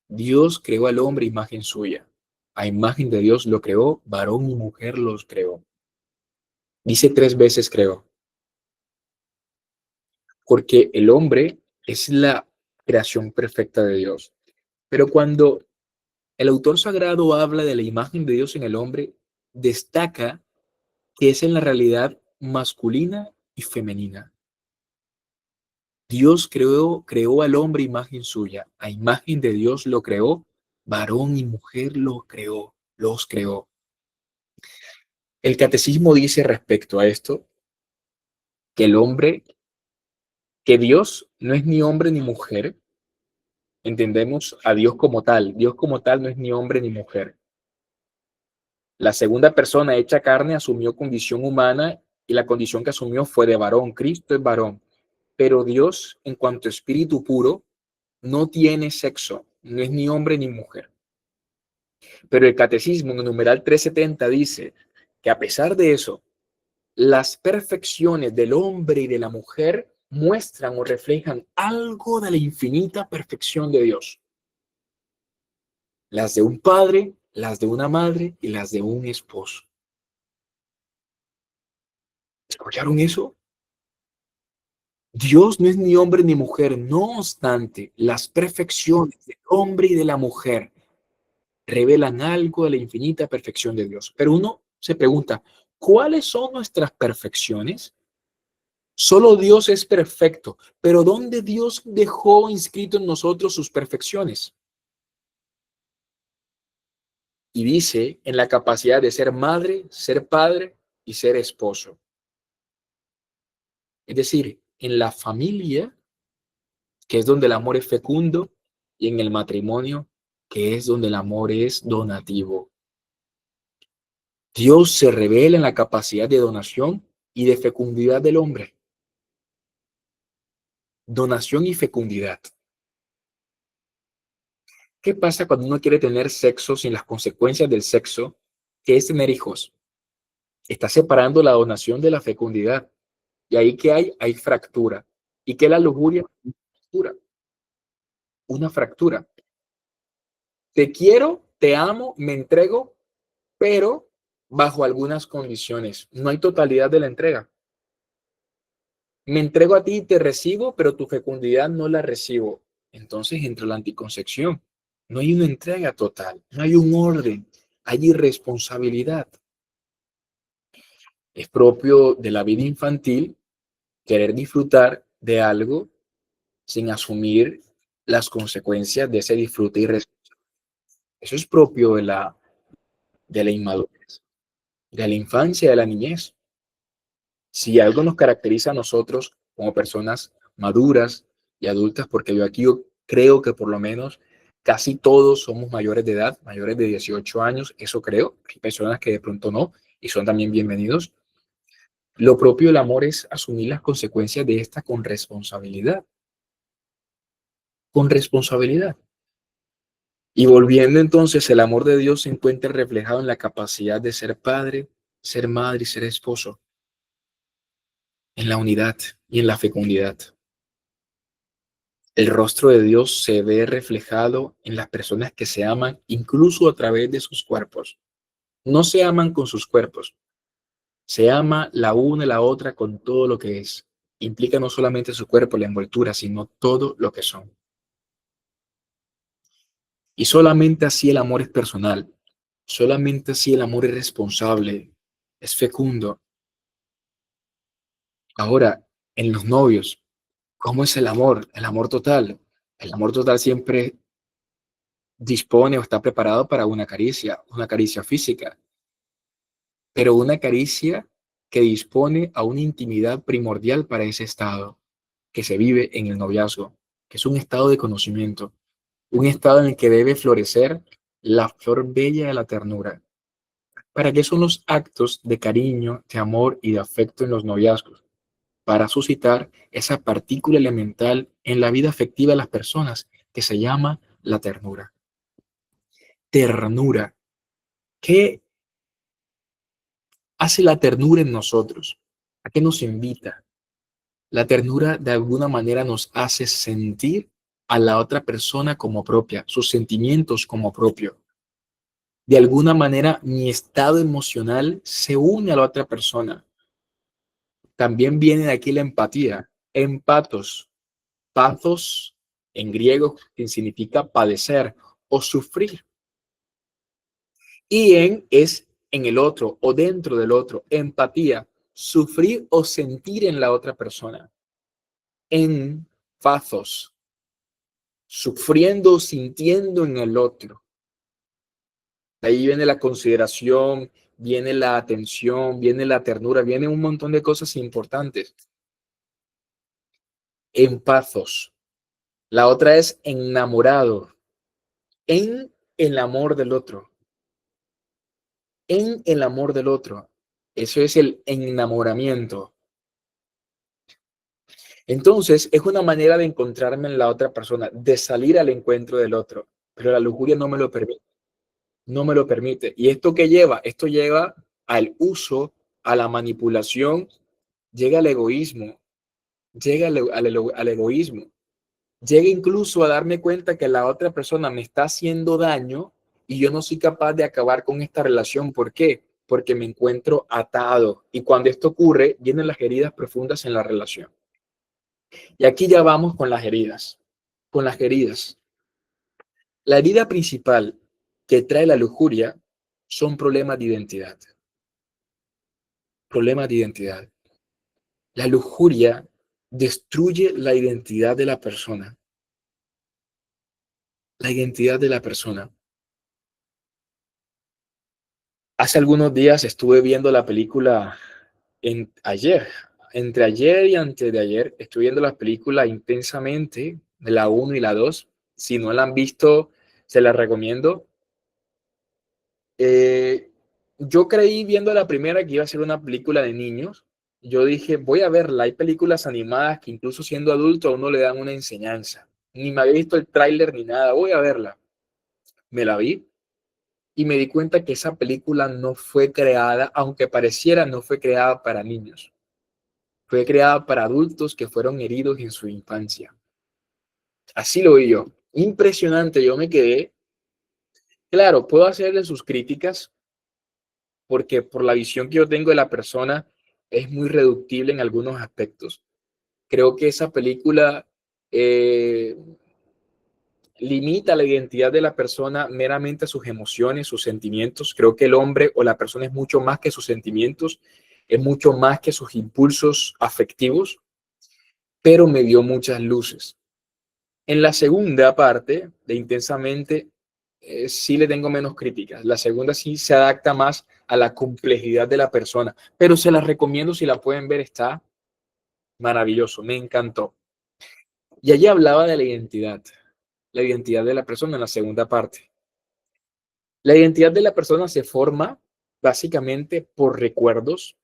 Dios creó al hombre imagen suya. A imagen de Dios lo creó, varón y mujer los creó. Dice 3 veces creó, porque el hombre es la creación perfecta de Dios. Pero cuando el autor sagrado habla de la imagen de Dios en el hombre, destaca que es en la realidad masculina y femenina. Dios creó al hombre imagen suya, a imagen de Dios lo creó, varón y mujer lo creó, los creó. El catecismo dice respecto a esto que el hombre, que Dios no es ni hombre ni mujer, entendemos a Dios como tal no es ni hombre ni mujer. La segunda persona hecha carne asumió condición humana y la condición que asumió fue de varón, Cristo es varón, pero Dios en cuanto a espíritu puro no tiene sexo, no es ni hombre ni mujer. Pero el catecismo en el numeral 370 dice que a pesar de eso, las perfecciones del hombre y de la mujer muestran o reflejan algo de la infinita perfección de Dios. Las de un padre, las de una madre y las de un esposo. ¿Escucharon eso? Dios no es ni hombre ni mujer, no obstante, las perfecciones del hombre y de la mujer revelan algo de la infinita perfección de Dios. Pero uno se pregunta, ¿cuáles son nuestras perfecciones? Solo Dios es perfecto, pero ¿dónde Dios dejó inscrito en nosotros sus perfecciones? Y dice en la capacidad de ser madre, ser padre y ser esposo. Es decir, en la familia, que es donde el amor es fecundo, y en el matrimonio, que es donde el amor es donativo. Dios se revela en la capacidad de donación y de fecundidad del hombre. Donación y fecundidad. ¿Qué pasa cuando uno quiere tener sexo sin las consecuencias del sexo, que es tener hijos? Está separando la donación de la fecundidad. Y ahí que hay fractura. ¿Y qué es la lujuria? Fractura. Una fractura. Te quiero, te amo, me entrego, pero bajo algunas condiciones. No hay totalidad de la entrega. Me entrego a ti y te recibo, pero tu fecundidad no la recibo. Entonces entra la anticoncepción. No hay una entrega total, no hay un orden, hay irresponsabilidad. Es propio de la vida infantil querer disfrutar de algo sin asumir las consecuencias de ese disfrute y eso es propio de la inmadurez, de la infancia, de la niñez. Si algo nos caracteriza a nosotros como personas maduras y adultas, porque yo creo que por lo menos casi todos somos mayores de edad, mayores de 18 años, eso creo. Hay personas que de pronto no y son también bienvenidos. Lo propio del amor es asumir las consecuencias de esta con responsabilidad, con responsabilidad. Y volviendo entonces, el amor de Dios se encuentra reflejado en la capacidad de ser padre, ser madre y ser esposo, en la unidad y en la fecundidad. El rostro de Dios se ve reflejado en las personas que se aman incluso a través de sus cuerpos. No se aman con sus cuerpos, se ama la una y la otra con todo lo que es. Implica no solamente su cuerpo, la envoltura, sino todo lo que son. Y solamente así el amor es personal, solamente así el amor es responsable, es fecundo. Ahora, en los novios, ¿cómo es el amor? El amor total. El amor total siempre dispone o está preparado para una caricia física, pero una caricia que dispone a una intimidad primordial para ese estado que se vive en el noviazgo, que es un estado de conocimiento, un estado en el que debe florecer la flor bella de la ternura. ¿Para qué son los actos de cariño, de amor y de afecto en los noviazgos? Para suscitar esa partícula elemental en la vida afectiva de las personas que se llama la ternura. Ternura. ¿Qué hace la ternura en nosotros? ¿A qué nos invita? La ternura de alguna manera nos hace sentir a la otra persona como propia, sus sentimientos como propio. De alguna manera mi estado emocional se une a la otra persona. También viene de aquí la empatía. Empatos, pathos en griego, que significa padecer o sufrir. Y es en el otro o dentro del otro. Empatía, sufrir o sentir en la otra persona. En pathos, sufriendo o sintiendo en el otro. Ahí viene la consideración, viene la atención, viene la ternura, viene un montón de cosas importantes. En pathos. La otra es enamorado, en el amor del otro, en el amor del otro. Eso es el enamoramiento. Entonces, es una manera de encontrarme en la otra persona, de salir al encuentro del otro, pero la lujuria no me lo permite, no me lo permite. ¿Y esto qué lleva? Esto lleva al uso, a la manipulación, llega al egoísmo, llega al egoísmo. Llega incluso a darme cuenta que la otra persona me está haciendo daño y yo no soy capaz de acabar con esta relación. ¿Por qué? Porque me encuentro atado. Y cuando esto ocurre, vienen las heridas profundas en la relación. Y aquí ya vamos con las heridas. Con las heridas. La herida principal que trae la lujuria son problemas de identidad. Problemas de identidad. La lujuria destruye la identidad de la persona. La identidad de la persona. Hace algunos días estuve viendo la película entre ayer y antes de ayer, estuve viendo la película intensamente, la uno y la 2. Si no la han visto, se la recomiendo. Eh, yo creí viendo la primera que iba a ser una película de niños yo dije, voy a verla. Hay películas animadas que incluso siendo adulto a uno le dan una enseñanza. Ni me había visto el tráiler ni nada, voy a verla. Me la vi y me di cuenta que esa película no fue creada, aunque pareciera, no fue creada para niños. Fue creada para adultos que fueron heridos en su infancia. Así lo vi yo. Impresionante, yo me quedé. Claro, puedo hacerle sus críticas porque por la visión que yo tengo de la persona es muy reductible en algunos aspectos. Creo que esa película eh, limita la identidad de la persona meramente a sus emociones, sus sentimientos. Creo que el hombre o la persona es mucho más que sus sentimientos, es mucho más que sus impulsos afectivos, pero me dio muchas luces. En la segunda parte de Intensamente, sí le tengo menos críticas. La segunda sí se adapta más a la complejidad de la persona, pero se la recomiendo si la pueden ver, está maravilloso, me encantó. Y allí hablaba de la identidad de la persona en la segunda parte. La identidad de la persona se forma básicamente por recuerdos,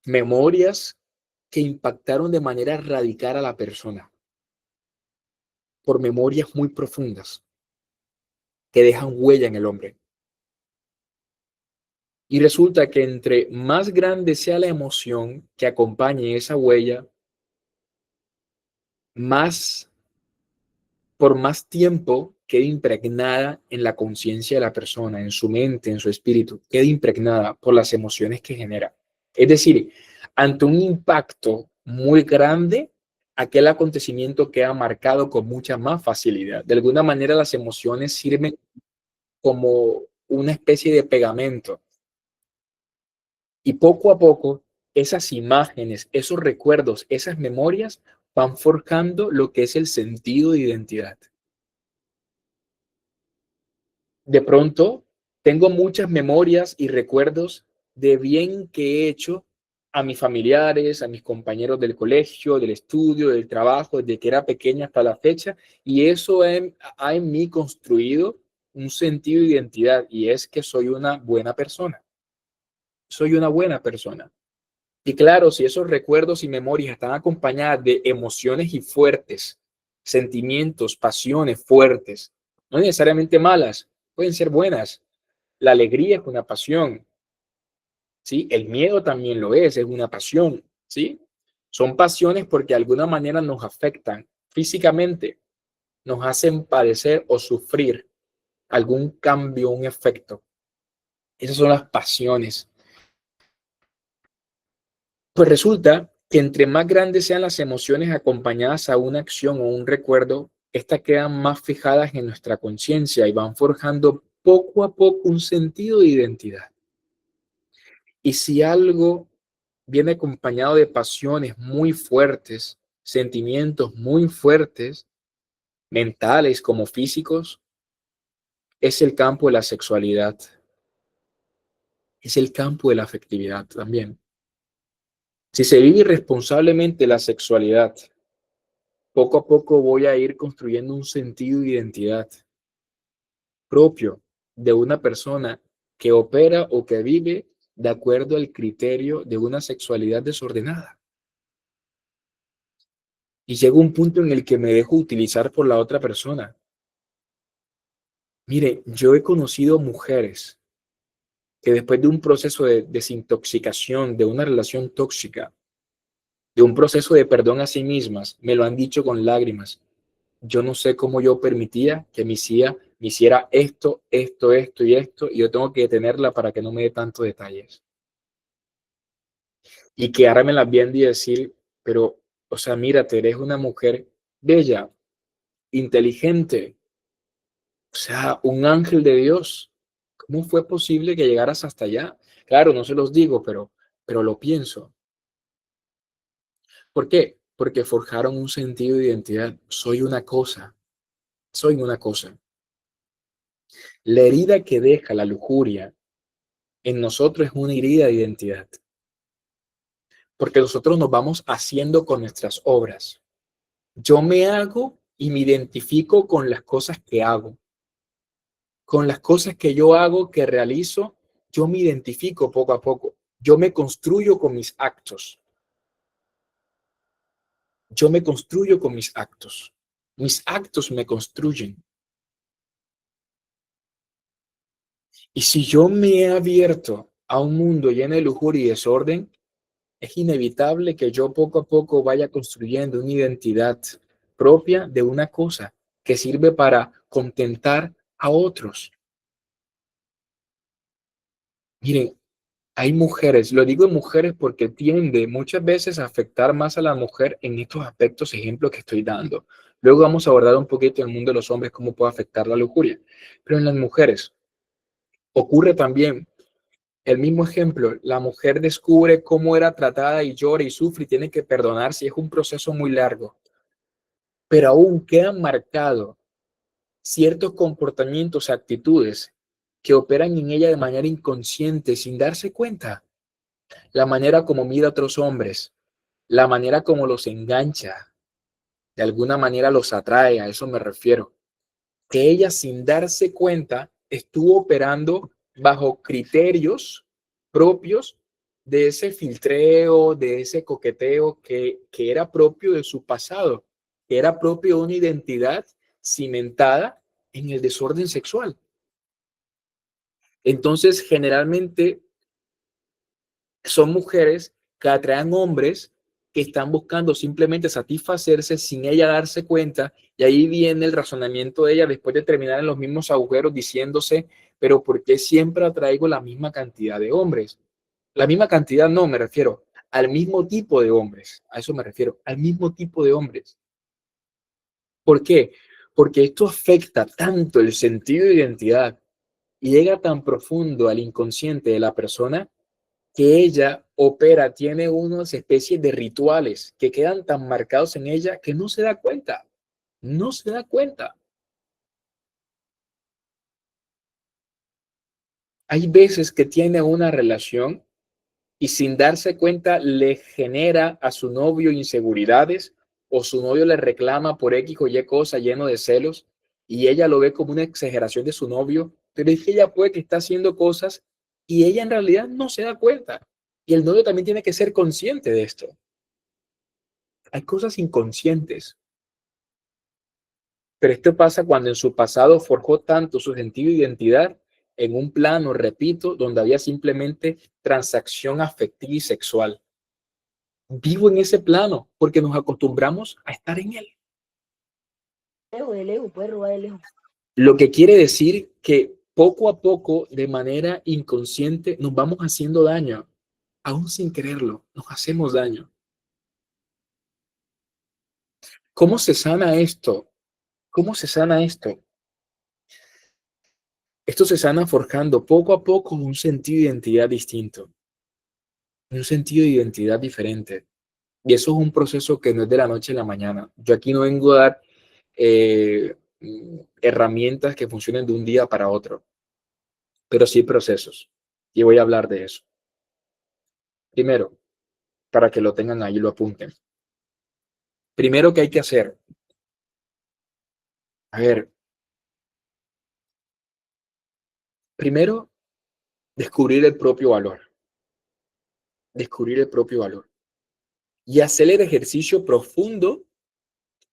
memorias que impactaron de manera radical a la persona, por memorias muy profundas que dejan huella en el hombre. Y resulta que entre más grande sea la emoción que acompañe esa huella, más, por más tiempo quede impregnada en la conciencia de la persona, en su mente, en su espíritu, quede impregnada por las emociones que genera. Es decir, ante un impacto muy grande, aquel acontecimiento queda marcado con mucha más facilidad. De alguna manera, las emociones sirven como una especie de pegamento. Y poco a poco, esas imágenes, esos recuerdos, esas memorias van forjando lo que es el sentido de identidad. De pronto, tengo muchas memorias y recuerdos de bien que he hecho a mis familiares, a mis compañeros del colegio, del estudio, del trabajo, desde que era pequeña hasta la fecha, y eso ha en mí construido un sentido de identidad, y es que soy una buena persona. Soy una buena persona. Y claro, si esos recuerdos y memorias están acompañadas de emociones y fuertes, sentimientos, pasiones fuertes, no necesariamente malas, pueden ser buenas. La alegría es una pasión, ¿sí? El miedo también lo es una pasión, ¿sí? Son pasiones porque de alguna manera nos afectan físicamente, nos hacen padecer o sufrir algún cambio, un efecto. Esas son las pasiones. Pues resulta que entre más grandes sean las emociones acompañadas a una acción o un recuerdo, estas quedan más fijadas en nuestra conciencia y van forjando poco a poco un sentido de identidad. Y si algo viene acompañado de pasiones muy fuertes, sentimientos muy fuertes, mentales como físicos, es el campo de la sexualidad, es el campo de la afectividad también. Si se vive irresponsablemente la sexualidad, poco a poco voy a ir construyendo un sentido de identidad propio de una persona que opera o que vive de acuerdo al criterio de una sexualidad desordenada. Y llega un punto en el que me dejo utilizar por la otra persona. Mire, yo he conocido mujeres que después de un proceso de desintoxicación, de una relación tóxica, de un proceso de perdón a sí mismas, me lo han dicho con lágrimas. Yo no sé cómo yo permitía que mi hija me hiciera esto, esto, esto y esto, y yo tengo que detenerla para que no me dé tantos detalles. Y quedarme las viendo y decir, pero, o sea, mírate, eres una mujer bella, inteligente, o sea, un ángel de Dios. ¿Cómo fue posible que llegaras hasta allá? Claro, no se los digo, pero lo pienso. ¿Por qué? Porque forjaron un sentido de identidad. Soy una cosa, soy una cosa. La herida que deja la lujuria en nosotros es una herida de identidad, porque nosotros nos vamos haciendo con nuestras obras. Yo me hago y me identifico con las cosas que hago, con las cosas que yo hago, que realizo, yo me identifico poco a poco. Yo me construyo con mis actos. Yo me construyo con mis actos. Mis actos me construyen. Y si yo me he abierto a un mundo lleno de lujuria y desorden, es inevitable que yo poco a poco vaya construyendo una identidad propia de una cosa que sirve para contentar a otros. Miren, hay mujeres, lo digo en mujeres porque tiende muchas veces a afectar más a la mujer en estos aspectos, ejemplos que estoy dando. Luego vamos a abordar un poquito el mundo de los hombres, cómo puede afectar la lujuria. Pero en las mujeres ocurre también el mismo ejemplo. La mujer descubre cómo era tratada y llora y sufre y tiene que perdonarse. Y es un proceso muy largo. Pero aún quedan marcados ciertos comportamientos, actitudes que operan en ella de manera inconsciente, sin darse cuenta. La manera como mira a otros hombres, la manera como los engancha, de alguna manera los atrae, a eso me refiero. Que ella sin darse cuenta estuvo operando bajo criterios propios de ese filtreo, de ese coqueteo que era propio de su pasado, que era propio de una identidad cimentada en el desorden sexual. Entonces, generalmente son mujeres que atraen hombres que están buscando simplemente satisfacerse sin ella darse cuenta, y ahí viene el razonamiento de ella después de terminar en los mismos agujeros diciéndose, pero ¿por qué siempre atraigo la misma cantidad de hombres? La misma cantidad no, me refiero al mismo tipo de hombres, a eso me refiero, al mismo tipo de hombres. ¿Por qué? Porque esto afecta tanto el sentido de identidad y llega tan profundo al inconsciente de la persona que ella opera, tiene unas especies de rituales que quedan tan marcados en ella que no se da cuenta, no se da cuenta. Hay veces que tiene una relación y sin darse cuenta le genera a su novio inseguridades o su novio le reclama por X o Y cosa lleno de celos y ella lo ve como una exageración de su novio, pero es que ella puede que está haciendo cosas y ella en realidad no se da cuenta. Y el novio también tiene que ser consciente de esto. Hay cosas inconscientes. Pero esto pasa cuando en su pasado forjó tanto su sentido de identidad en un plano, repito, donde había simplemente transacción afectiva y sexual. Vivo en ese plano porque nos acostumbramos a estar en él. Lo que quiere decir que poco a poco, de manera inconsciente, nos vamos haciendo daño. Aún sin quererlo, nos hacemos daño. ¿Cómo se sana esto? ¿Cómo se sana esto? Esto se sana forjando poco a poco un sentido de identidad distinto, un sentido de identidad diferente. Y eso es un proceso que no es de la noche a la mañana. Yo aquí no vengo a dar herramientas que funcionen de un día para otro, pero sí procesos. Y voy a hablar de eso. Primero, para que lo tengan ahí y lo apunten. Primero que hay que hacer, a ver, primero descubrir el propio valor, descubrir el propio valor y hacer el ejercicio profundo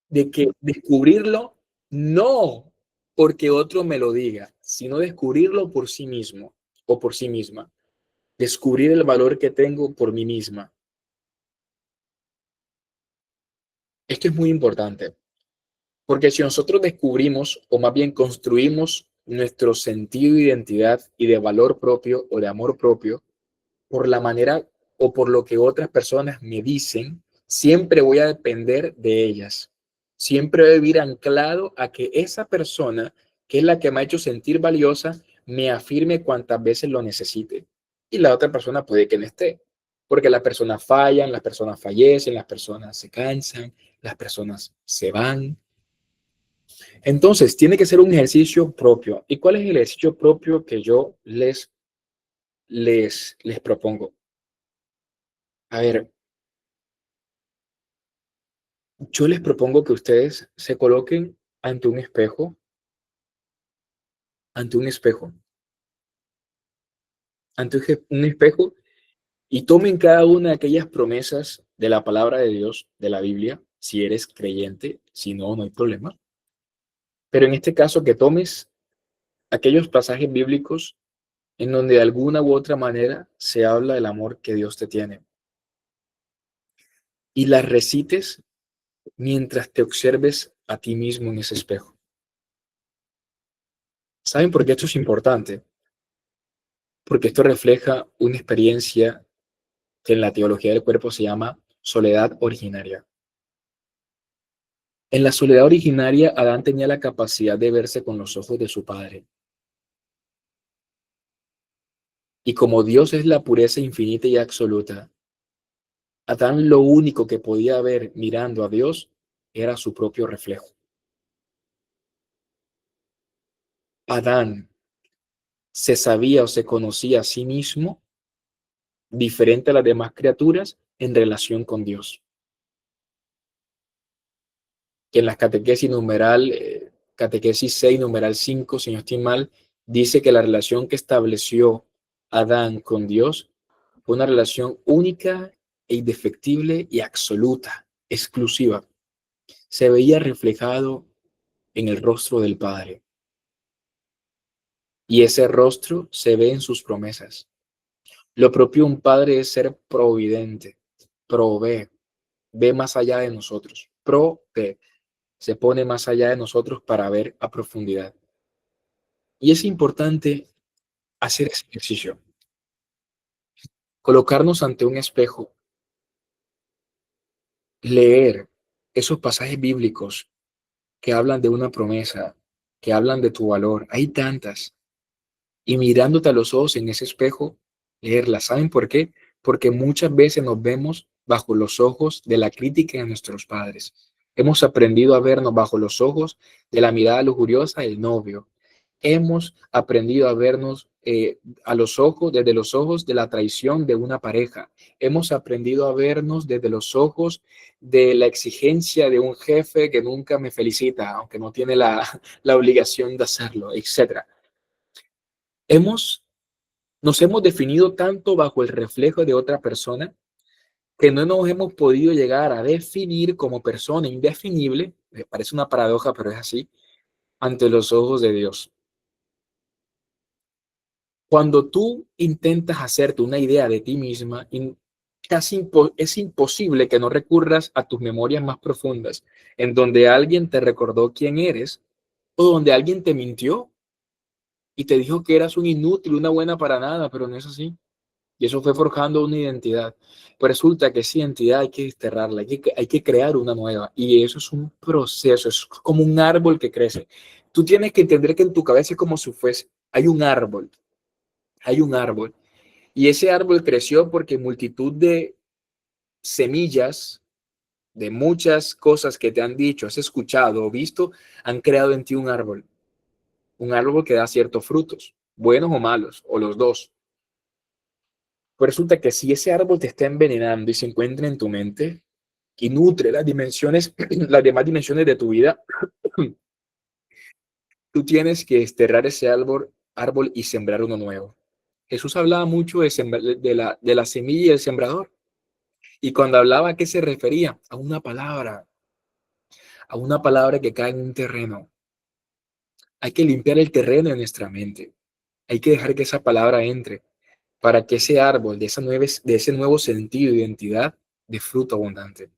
de que descubrirlo no porque otro me lo diga, sino descubrirlo por sí mismo o por sí misma. Descubrir el valor que tengo por mí misma. Esto es muy importante, porque si nosotros descubrimos, o más bien construimos nuestro sentido de identidad y de valor propio o de amor propio, por la manera o por lo que otras personas me dicen, siempre voy a depender de ellas. Siempre voy a vivir anclado a que esa persona, que es la que me ha hecho sentir valiosa, me afirme cuantas veces lo necesite. Y la otra persona puede que no esté, porque las personas fallan, las personas fallecen, las personas se cansan, las personas se van. Entonces, tiene que ser un ejercicio propio. ¿Y cuál es el ejercicio propio que yo les propongo? A ver, yo les propongo que ustedes se coloquen ante un espejo, ante un espejo, ante un espejo y tomen cada una de aquellas promesas de la palabra de Dios, de la Biblia, si eres creyente, si no, no hay problema. Pero en este caso que tomes aquellos pasajes bíblicos en donde de alguna u otra manera se habla del amor que Dios te tiene y las recites mientras te observes a ti mismo en ese espejo. ¿Saben por qué esto es importante? Porque esto refleja una experiencia que en la teología del cuerpo se llama soledad originaria. En la soledad originaria, Adán tenía la capacidad de verse con los ojos de su padre. Y como Dios es la pureza infinita y absoluta, Adán lo único que podía ver mirando a Dios era su propio reflejo. Adán se sabía o se conocía a sí mismo diferente a las demás criaturas en relación con Dios. Que en las catequesis numeral, catequesis 6, numeral 5, si no estoy mal, dice que la relación que estableció Adán con Dios fue una relación única e indefectible y absoluta, exclusiva. Se veía reflejado en el rostro del Padre. Y ese rostro se ve en sus promesas. Lo propio de un padre es ser providente, provee, ve más allá de nosotros, provee, se pone más allá de nosotros para ver a profundidad. Y es importante hacer ese ejercicio, colocarnos ante un espejo, leer esos pasajes bíblicos que hablan de una promesa, que hablan de tu valor. Hay tantas. Y mirándote a los ojos en ese espejo, leerlas. ¿Saben por qué? Porque muchas veces nos vemos bajo los ojos de la crítica de nuestros padres. Hemos aprendido a vernos bajo los ojos de la mirada lujuriosa del novio. Hemos aprendido a vernos a los ojos, desde los ojos de la traición de una pareja. Hemos aprendido a vernos desde los ojos de la exigencia de un jefe que nunca me felicita, aunque no tiene la obligación de hacerlo, etcétera. Hemos Nos hemos definido tanto bajo el reflejo de otra persona que no nos hemos podido llegar a definir como persona indefinible, me parece una paradoja, pero es así, ante los ojos de Dios. Cuando tú intentas hacerte una idea de ti misma, es imposible que no recurras a tus memorias más profundas, en donde alguien te recordó quién eres o donde alguien te mintió y te dijo que eras un inútil, una buena para nada, pero no es así. Y eso fue forjando una identidad. Pero resulta que esa identidad hay que desterrarla, hay que crear una nueva. Y eso es un proceso, es como un árbol que crece. Tú tienes que entender que en tu cabeza es como si fuese, hay un árbol. Y ese árbol creció porque multitud de semillas, de muchas cosas que te han dicho, has escuchado o visto, han creado en ti un árbol. Un árbol que da ciertos frutos, buenos o malos, o los dos. Pues resulta que si ese árbol te está envenenando y se encuentra en tu mente y nutre las dimensiones, las demás dimensiones de tu vida, tú tienes que desterrar ese árbol y sembrar uno nuevo. Jesús hablaba mucho de la semilla y el sembrador. Y cuando hablaba, ¿a qué se refería? A una palabra que cae en un terreno. Hay que limpiar el terreno de nuestra mente. Hay que dejar que esa palabra entre para que ese árbol, de ese nuevo sentido de identidad, dé fruto abundante.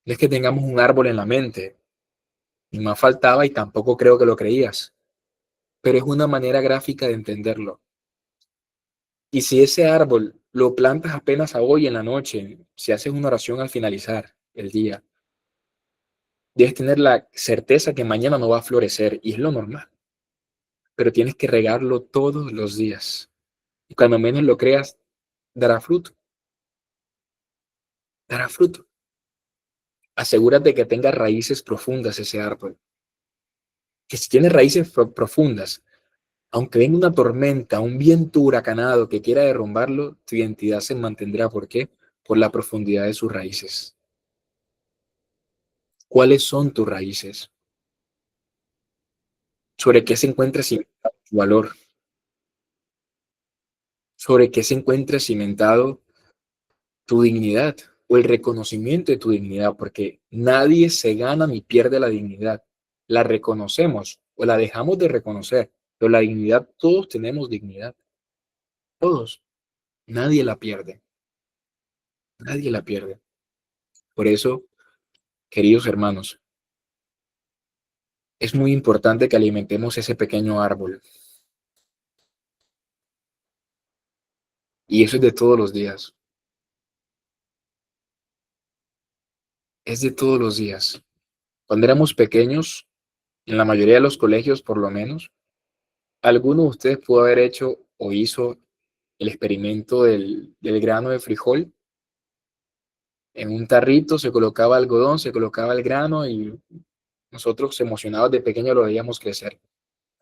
No es que tengamos un árbol en la mente, ni más faltaba y tampoco creo que lo creías, pero es una manera gráfica de entenderlo. Y si ese árbol lo plantas apenas a hoy en la noche, si haces una oración al finalizar el día, debes tener la certeza que mañana no va a florecer y es lo normal, pero tienes que regarlo todos los días. Y cuando menos lo creas, dará fruto, dará fruto. Asegúrate que tenga raíces profundas ese árbol, que si tiene raíces profundas, aunque venga una tormenta, un viento huracanado que quiera derrumbarlo, tu identidad se mantendrá. ¿Por qué? Por la profundidad de sus raíces. ¿Cuáles son tus raíces? ¿Sobre qué se encuentra sin tu valor? sobre qué se encuentra cimentado tu dignidad o el reconocimiento de tu dignidad, porque nadie se gana ni pierde la dignidad. La reconocemos o la dejamos de reconocer, pero la dignidad, todos tenemos dignidad, todos. Nadie la pierde, nadie la pierde. Por eso, queridos hermanos, es muy importante que alimentemos ese pequeño árbol. Y eso es de todos los días. Es de todos los días. Cuando éramos pequeños, en la mayoría de los colegios por lo menos, alguno de ustedes pudo haber hecho o hizo el experimento del grano de frijol. En un tarrito se colocaba algodón, se colocaba el grano y nosotros emocionados de pequeño lo veíamos crecer.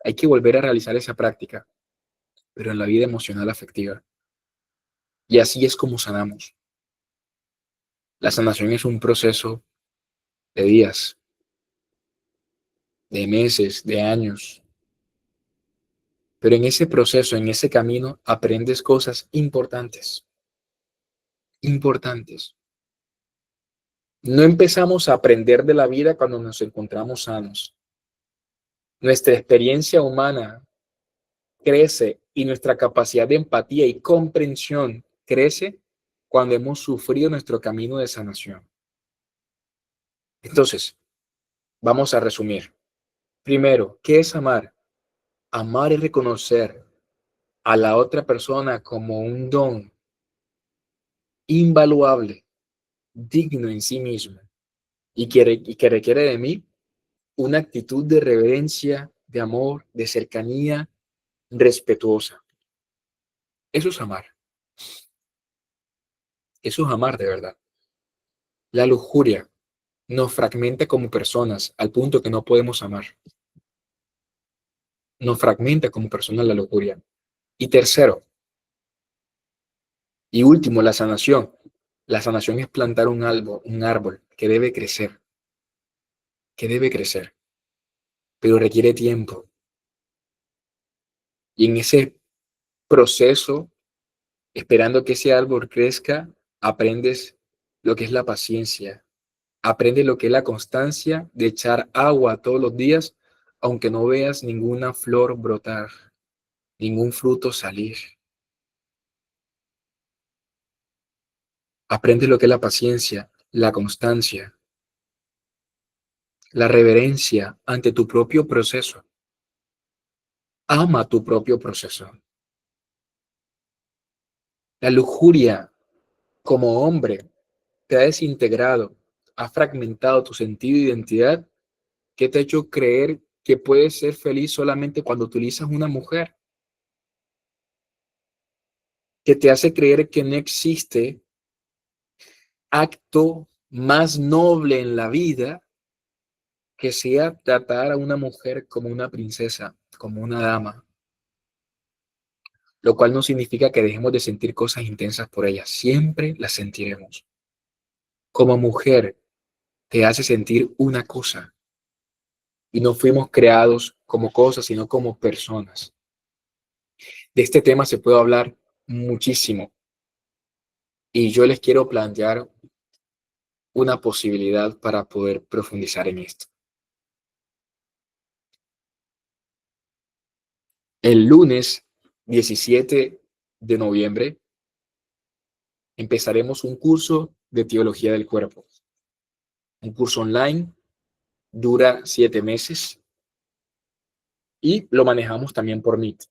Hay que volver a realizar esa práctica, pero en la vida emocional afectiva. Y así es como sanamos. La sanación es un proceso de días, de meses, de años. Pero en ese proceso, en ese camino, aprendes cosas importantes, importantes. No empezamos a aprender de la vida cuando nos encontramos sanos. Nuestra experiencia humana crece y nuestra capacidad de empatía y comprensión crece cuando hemos sufrido nuestro camino de sanación. Entonces, vamos a resumir. Primero, ¿qué es amar? Amar es reconocer a la otra persona como un don invaluable, digno en sí mismo y que requiere de mí una actitud de reverencia, de amor, de cercanía respetuosa. Eso es amar. Eso es amar de verdad. La lujuria nos fragmenta como personas al punto que no podemos amar. Nos fragmenta como personas la lujuria. Y tercero, y último, la sanación. La sanación es plantar un árbol que debe crecer, pero requiere tiempo. Y en ese proceso, esperando que ese árbol crezca, aprendes lo que es la paciencia, aprendes lo que es la constancia de echar agua todos los días, aunque no veas ninguna flor brotar, ningún fruto salir. Aprende lo que es la paciencia, la constancia, la reverencia ante tu propio proceso. Ama tu propio proceso. La lujuria como hombre te ha desintegrado, ha fragmentado tu sentido de identidad, que te ha hecho creer que puedes ser feliz solamente cuando utilizas una mujer, que te hace creer que no existe acto más noble en la vida que sea tratar a una mujer como una princesa, como una dama, lo cual no significa que dejemos de sentir cosas intensas por ella, siempre las sentiremos. Como mujer te hace sentir una cosa y no fuimos creados como cosas, sino como personas. De este tema se puede hablar muchísimo y yo les quiero plantear una posibilidad para poder profundizar en esto. El lunes 17 de noviembre empezaremos un curso de teología del cuerpo, un curso online, dura 7 meses y lo manejamos también por Meet.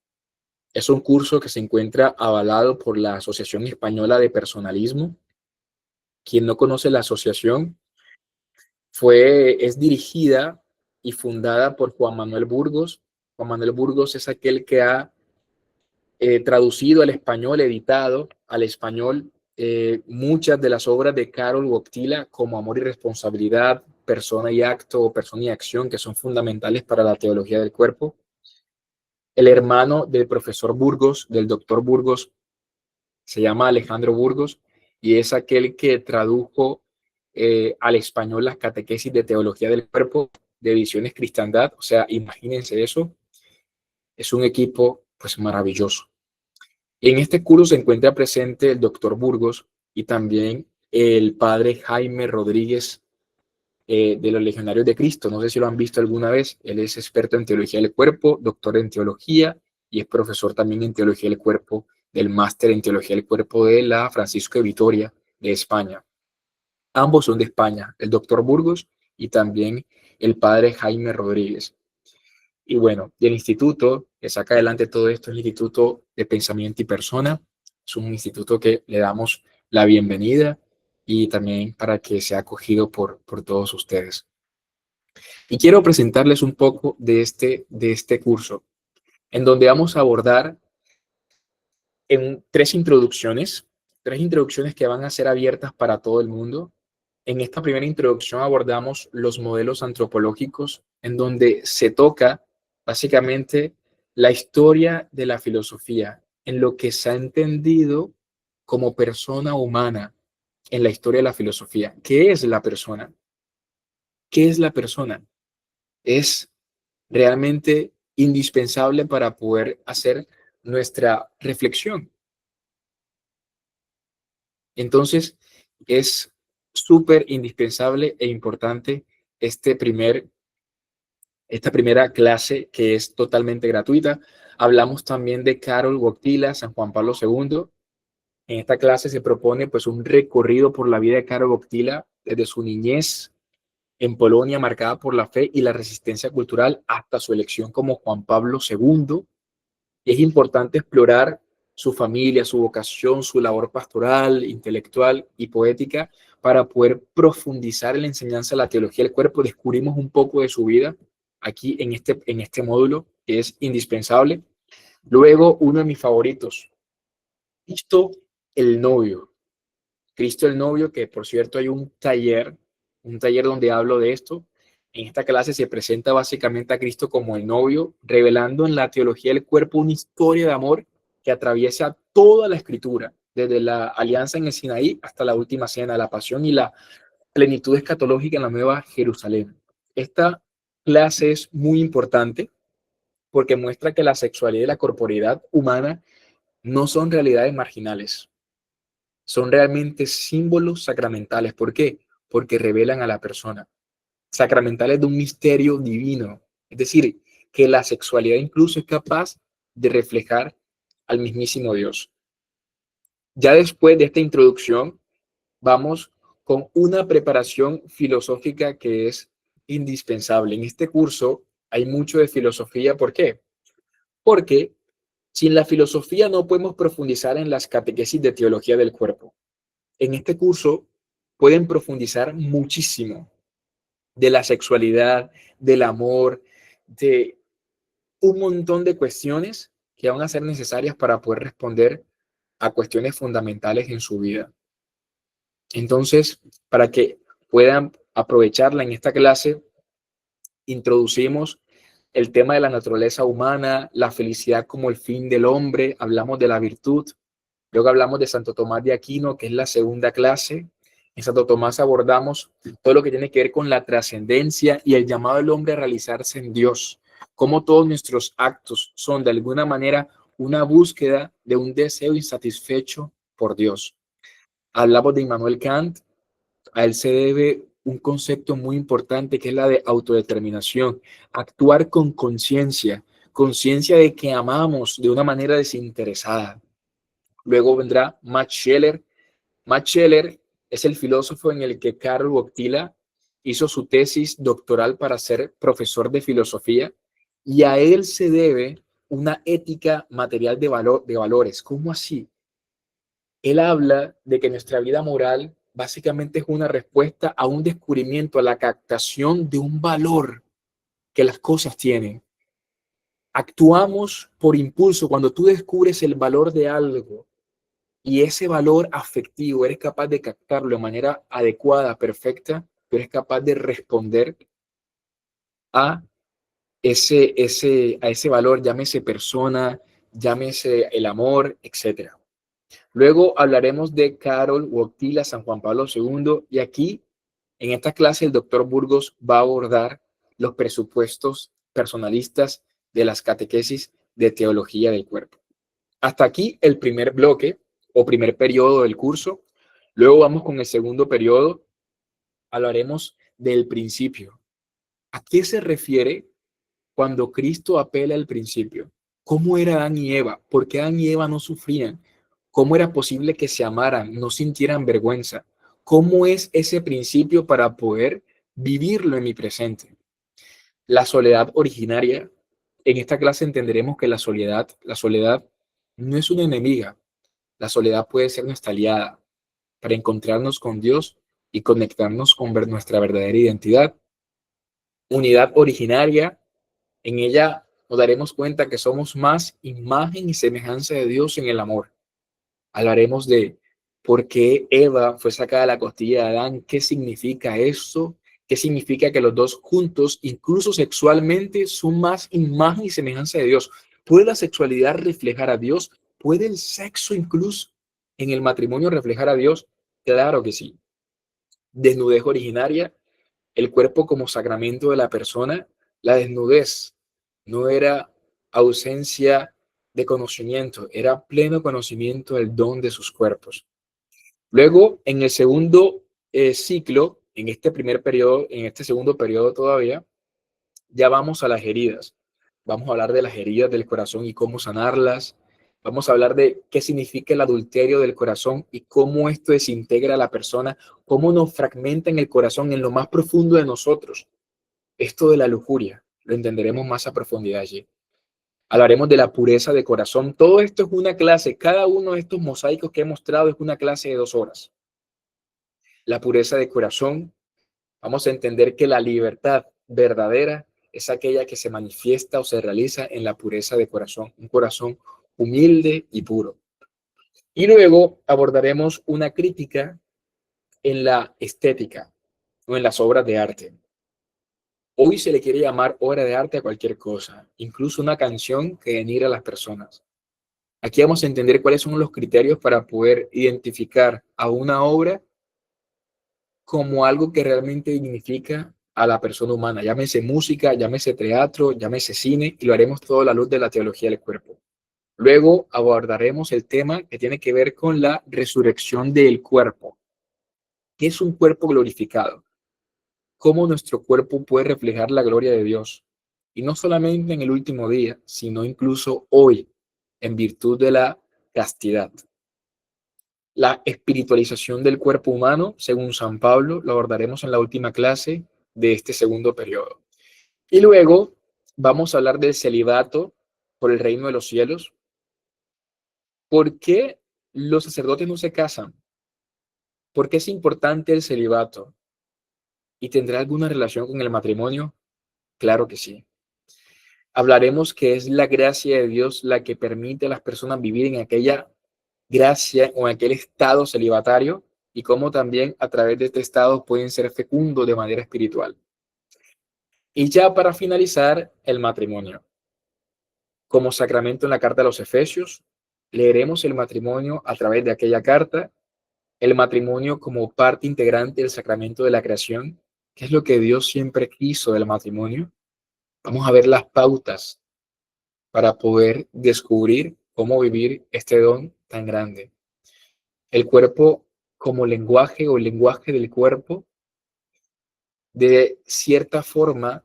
Es un curso que se encuentra avalado por la Asociación Española de Personalismo. Quien no conoce la asociación, es dirigida y fundada por Juan Manuel Burgos. Juan Manuel Burgos es aquel que ha traducido al español, editado al español muchas de las obras de Karol Wojtyla, como Amor y Responsabilidad, Persona y Acto o Persona y Acción, que son fundamentales para la teología del cuerpo. El hermano del profesor Burgos, del doctor Burgos, se llama Alejandro Burgos y es aquel que tradujo al español las catequesis de teología del cuerpo de Ediciones Cristandad. O sea, imagínense eso. Es un equipo pues maravilloso. En este curso se encuentra presente el doctor Burgos y también el padre Jaime Rodríguez de los Legionarios de Cristo. No sé si lo han visto alguna vez. Él es experto en teología del cuerpo, doctor en teología y es profesor también en teología del cuerpo del máster en teología del cuerpo de la Francisco de Vitoria de España. Ambos son de España, el doctor Burgos y también el padre Jaime Rodríguez. Y bueno, y el instituto que saca adelante todo esto es el Instituto de Pensamiento y Persona. Es un instituto que le damos la bienvenida y también para que sea acogido por todos ustedes. Y quiero presentarles un poco de este curso, en donde vamos a abordar en tres introducciones que van a ser abiertas para todo el mundo. En esta primera introducción abordamos los modelos antropológicos, en donde se toca básicamente la historia de la filosofía, en lo que se ha entendido como persona humana en la historia de la filosofía. ¿Qué es la persona? ¿Qué es la persona? Es realmente indispensable para poder hacer nuestra reflexión. Entonces, es súper indispensable e importante este esta primera clase que es totalmente gratuita. Hablamos también de Karol Wojtyla, San Juan Pablo II. En esta clase se propone pues un recorrido por la vida de Karol Wojtyla desde su niñez en Polonia marcada por la fe y la resistencia cultural hasta su elección como Juan Pablo II. Es importante explorar su familia, su vocación, su labor pastoral, intelectual y poética para poder profundizar en la enseñanza de la teología del cuerpo. Descubrimos un poco de su vida aquí en este módulo, que es indispensable. Luego, uno de mis favoritos, Cristo el novio. Cristo el novio, que por cierto hay un taller donde hablo de esto. En esta clase se presenta básicamente a Cristo como el novio, revelando en la teología del cuerpo una historia de amor que atraviesa toda la escritura, desde la alianza en el Sinaí hasta la última cena, la pasión y la plenitud escatológica en la Nueva Jerusalén. Esta clase es muy importante porque muestra que la sexualidad y la corporeidad humana no son realidades marginales, son realmente símbolos sacramentales. ¿Por qué? Porque revelan a la persona. Sacramentales de un misterio divino. Es decir, que la sexualidad incluso es capaz de reflejar al mismísimo Dios. Ya después de esta introducción, vamos con una preparación filosófica que es indispensable. En este curso hay mucho de filosofía. ¿Por qué? Porque sin la filosofía no podemos profundizar en las catequesis de teología del cuerpo. En este curso pueden profundizar muchísimo de la sexualidad, del amor, de un montón de cuestiones que van a ser necesarias para poder responder a cuestiones fundamentales en su vida. Entonces, para que puedan aprovecharla en esta clase, introducimos el tema de la naturaleza humana, la felicidad como el fin del hombre, hablamos de la virtud. Luego hablamos de Santo Tomás de Aquino, que es la segunda clase. En Santo Tomás abordamos todo lo que tiene que ver con la trascendencia y el llamado del hombre a realizarse en Dios. Cómo todos nuestros actos son de alguna manera una búsqueda de un deseo insatisfecho por Dios. Hablamos de Immanuel Kant. A él se debe un concepto muy importante que es la de autodeterminación. Actuar con conciencia, conciencia de que amamos de una manera desinteresada. Luego vendrá Max Scheler. Max Scheler es el filósofo en el que Karol Wojtyla hizo su tesis doctoral para ser profesor de filosofía, y a él se debe una ética material de valores. ¿Cómo así? Él habla de que nuestra vida moral básicamente es una respuesta a un descubrimiento, a la captación de un valor que las cosas tienen. Actuamos por impulso. Cuando tú descubres el valor de algo, y ese valor afectivo eres capaz de captarlo de manera adecuada, perfecta, tú eres capaz de responder a a ese valor, llámese persona, llámese el amor, etc. Luego hablaremos de Karol Wojtyla, San Juan Pablo II, y aquí, en esta clase, el doctor Burgos va a abordar los presupuestos personalistas de las catequesis de teología del cuerpo. Hasta aquí el primer bloque o primer periodo del curso. Luego vamos con el segundo periodo. Hablaremos del principio. ¿A qué se refiere cuando Cristo apela al principio? ¿Cómo era Adán y Eva? ¿Por qué Adán y Eva no sufrían? ¿Cómo era posible que se amaran, no sintieran vergüenza? ¿Cómo es ese principio para poder vivirlo en mi presente? La soledad originaria. En esta clase entenderemos que la soledad no es una enemiga. La soledad puede ser nuestra aliada para encontrarnos con Dios y conectarnos con nuestra verdadera identidad. Unidad originaria. En ella nos daremos cuenta que somos más imagen y semejanza de Dios en el amor. Hablaremos de por qué Eva fue sacada de la costilla de Adán, qué significa eso, qué significa que los dos juntos, incluso sexualmente, son más imagen y semejanza de Dios. ¿Puede la sexualidad reflejar a Dios? ¿Puede el sexo incluso en el matrimonio reflejar a Dios? Claro que sí. Desnudez originaria, el cuerpo como sacramento de la persona. La desnudez no era ausencia de conocimiento, era pleno conocimiento del don de sus cuerpos. Luego, en el segundo ciclo, en este primer periodo, en este segundo periodo todavía, ya vamos a las heridas. Vamos a hablar de las heridas del corazón y cómo sanarlas. Vamos a hablar de qué significa el adulterio del corazón y cómo esto desintegra a la persona, cómo nos fragmenta en el corazón, en lo más profundo de nosotros. Esto de la lujuria, lo entenderemos más a profundidad allí. Hablaremos de la pureza de corazón. Todo esto es una clase. Cada uno de estos mosaicos que he mostrado es una clase de 2 horas. La pureza de corazón. Vamos a entender que la libertad verdadera es aquella que se manifiesta o se realiza en la pureza de corazón. Un corazón humilde y puro. Y luego abordaremos una crítica en la estética o en las obras de arte. Hoy se le quiere llamar obra de arte a cualquier cosa, incluso una canción que denigra a las personas. Aquí vamos a entender cuáles son los criterios para poder identificar a una obra como algo que realmente dignifica a la persona humana. Llámese música, llámese teatro, llámese cine, y lo haremos todo a la luz de la teología del cuerpo. Luego abordaremos el tema que tiene que ver con la resurrección del cuerpo. ¿Qué es un cuerpo glorificado? ¿Cómo nuestro cuerpo puede reflejar la gloria de Dios? Y no solamente en el último día, sino incluso hoy, en virtud de la castidad. La espiritualización del cuerpo humano, según San Pablo, lo abordaremos en la última clase de este segundo periodo. Y luego vamos a hablar del celibato por el reino de los cielos. ¿Por qué los sacerdotes no se casan? ¿Por qué es importante el celibato? ¿Y tendrá alguna relación con el matrimonio? Claro que sí. Hablaremos que es la gracia de Dios la que permite a las personas vivir en aquella gracia o en aquel estado celibatario y cómo también a través de este estado pueden ser fecundos de manera espiritual. Y ya para finalizar, el matrimonio. Como sacramento en la carta a los Efesios, leeremos el matrimonio a través de aquella carta, el matrimonio como parte integrante del sacramento de la creación, que es lo que Dios siempre quiso del matrimonio. Vamos a ver las pautas para poder descubrir cómo vivir este don tan grande. El cuerpo como lenguaje o el lenguaje del cuerpo. De cierta forma,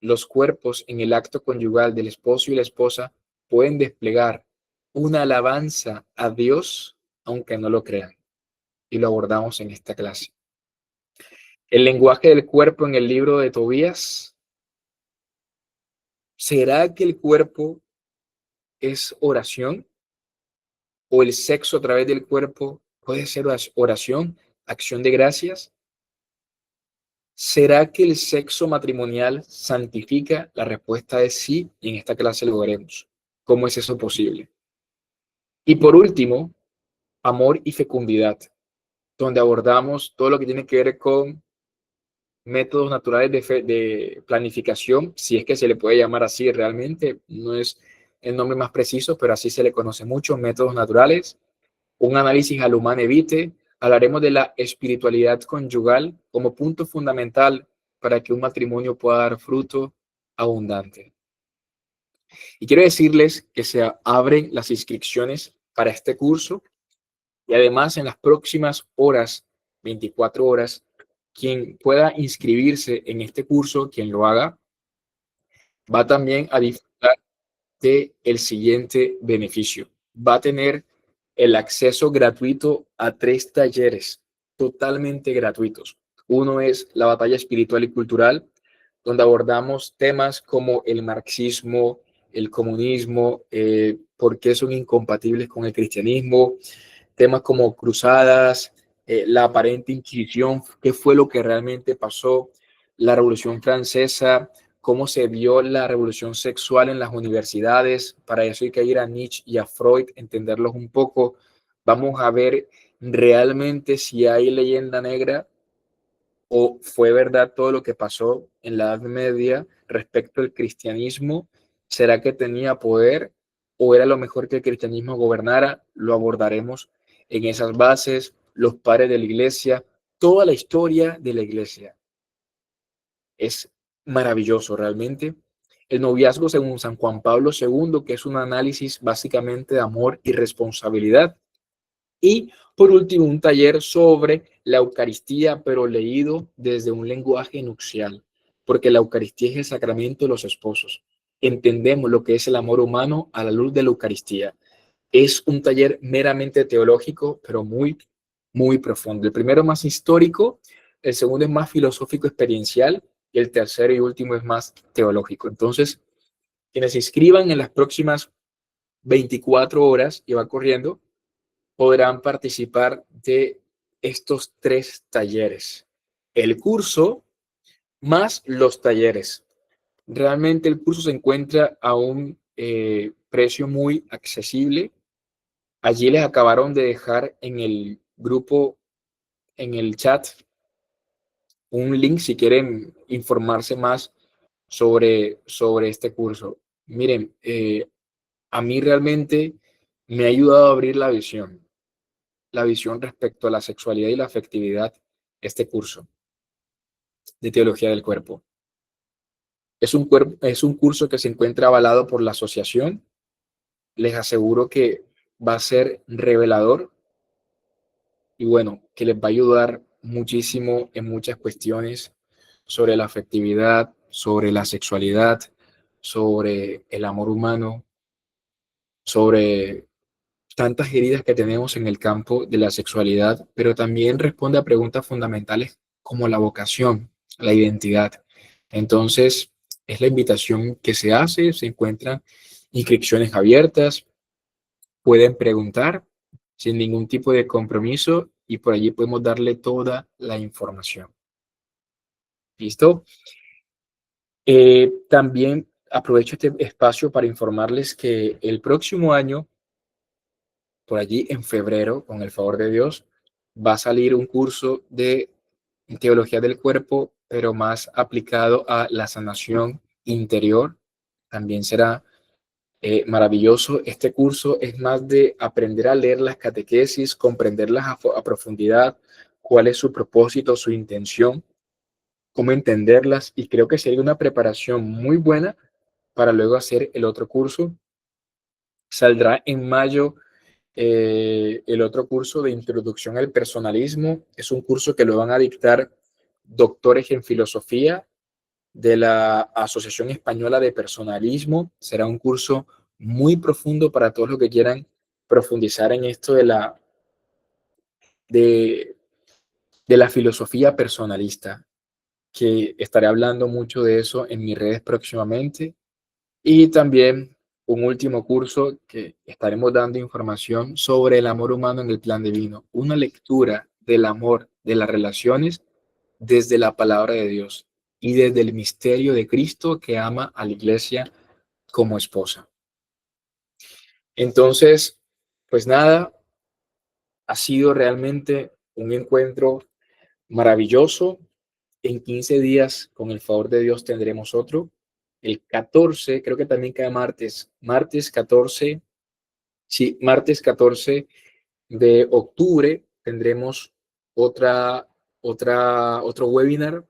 los cuerpos en el acto conyugal del esposo y la esposa pueden desplegar una alabanza a Dios, aunque no lo crean. Y lo abordamos en esta clase. El lenguaje del cuerpo en el libro de Tobías. ¿Será que el cuerpo es oración? ¿O el sexo a través del cuerpo puede ser oración, acción de gracias? ¿Será que el sexo matrimonial santifica? La respuesta es sí, y en esta clase lo veremos. ¿Cómo es eso posible? Y por último, amor y fecundidad, donde abordamos todo lo que tiene que ver con métodos naturales de planificación, si es que se le puede llamar así realmente, no es el nombre más preciso, pero así se le conoce mucho, métodos naturales, un análisis al humane vitae. Hablaremos de la espiritualidad conyugal como punto fundamental para que un matrimonio pueda dar fruto abundante. Y quiero decirles que se abren las inscripciones para este curso y además en las próximas horas, 24 horas, quien pueda inscribirse en este curso, quien lo haga, va también a disfrutar de el siguiente beneficio. Va a tener el acceso gratuito a 3 talleres totalmente gratuitos. Uno es la batalla espiritual y cultural, donde abordamos temas como el marxismo, el comunismo, por qué son incompatibles con el cristianismo, temas como cruzadas, la aparente inquisición, qué fue lo que realmente pasó, la Revolución Francesa, cómo se vio la revolución sexual en las universidades. Para eso hay que ir a Nietzsche y a Freud, entenderlos un poco. Vamos a ver realmente si hay leyenda negra o fue verdad todo lo que pasó en la Edad Media respecto al cristianismo. ¿Será que tenía poder o era lo mejor que el cristianismo gobernara? Lo abordaremos en esas bases, los padres de la iglesia, toda la historia de la iglesia. Es maravilloso realmente. El noviazgo según San Juan Pablo II, que es un análisis básicamente de amor y responsabilidad. Y por último, un taller sobre la Eucaristía, pero leído desde un lenguaje nupcial, porque la Eucaristía es el sacramento de los esposos. Entendemos lo que es el amor humano a la luz de la Eucaristía. Es un taller meramente teológico, pero muy, muy profundo. El primero más histórico, el segundo es más filosófico experiencial y el tercero y último es más teológico. Entonces, quienes se inscriban en las próximas 24 horas y va corriendo, podrán participar de estos 3 talleres. El curso más los talleres. Realmente el curso se encuentra a un precio muy accesible. Allí les acabaron de dejar en el grupo, en el chat, un link si quieren informarse más sobre este curso. Miren, a mí realmente me ha ayudado a abrir la visión respecto a la sexualidad y la afectividad, este curso de teología del cuerpo. Es un curso que se encuentra avalado por la asociación. Les aseguro que va a ser revelador y bueno, que les va a ayudar muchísimo en muchas cuestiones sobre la afectividad, sobre la sexualidad, sobre el amor humano, sobre tantas heridas que tenemos en el campo de la sexualidad, pero también responde a preguntas fundamentales como la vocación, la identidad. Entonces, es la invitación que se hace, se encuentran inscripciones abiertas, pueden preguntar sin ningún tipo de compromiso y por allí podemos darle toda la información. ¿Listo? También aprovecho este espacio para informarles que el próximo año, por allí en febrero, con el favor de Dios, va a salir un curso de teología del cuerpo, pero más aplicado a la sanación interior. También será maravilloso. Este curso es más de aprender a leer las catequesis, comprenderlas a profundidad, cuál es su propósito, su intención, cómo entenderlas, y creo que sería una preparación muy buena para luego hacer el otro curso. Saldrá en mayo el otro curso de introducción al personalismo. Es un curso que lo van a dictar doctores en filosofía de la Asociación Española de Personalismo. Será un curso muy profundo para todos los que quieran profundizar en esto de, de la filosofía personalista, que estaré hablando mucho de eso en mis redes próximamente. Y también un último curso que estaremos dando información sobre el amor humano en el plan divino, una lectura del amor, de las relaciones desde la palabra de Dios y desde el misterio de Cristo que ama a la iglesia como esposa. Entonces, pues nada, ha sido realmente un encuentro maravilloso. En 15 días, con el favor de Dios, tendremos otro. El 14, creo que también cae martes 14, sí, martes 14 de octubre tendremos otro webinar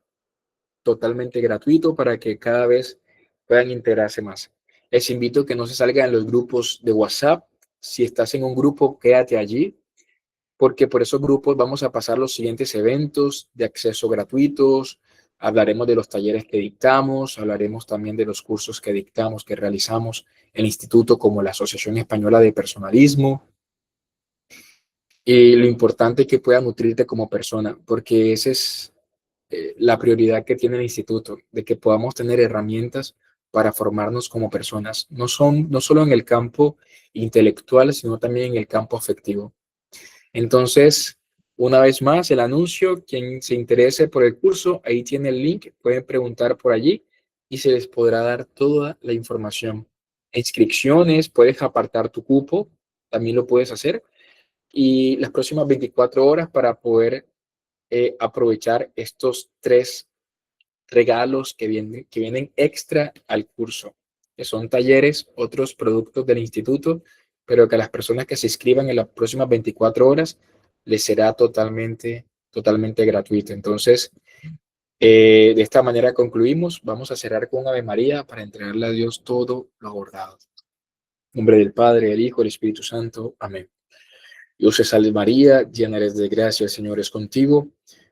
totalmente gratuito para que cada vez puedan integrarse más. Les invito a que no se salgan en los grupos de WhatsApp. Si estás en un grupo, quédate allí, porque por esos grupos vamos a pasar los siguientes eventos de acceso gratuitos. Hablaremos de los talleres que dictamos, hablaremos también de los cursos que dictamos, que realizamos en el instituto, como la Asociación Española de Personalismo, y lo importante es que pueda nutrirte como persona, porque esa es la prioridad que tiene el instituto, de que podamos tener herramientas para formarnos como personas, no solo en el campo intelectual, sino también en el campo afectivo. Entonces, una vez más, el anuncio, quien se interese por el curso, ahí tiene el link, pueden preguntar por allí y se les podrá dar toda la información. Inscripciones, puedes apartar tu cupo, también lo puedes hacer, y las próximas 24 horas para poder aprovechar estos 3 regalos que vienen extra al curso, que son talleres, otros productos del instituto, pero que a las personas que se inscriban en las próximas 24 horas les será totalmente gratuito. Entonces, de esta manera concluimos. Vamos a cerrar con Ave María para entregarle a Dios todo lo abordado. En nombre del Padre, del Hijo, del Espíritu Santo. Amén. Dios te salve María, llena eres de gracia, el Señor es contigo.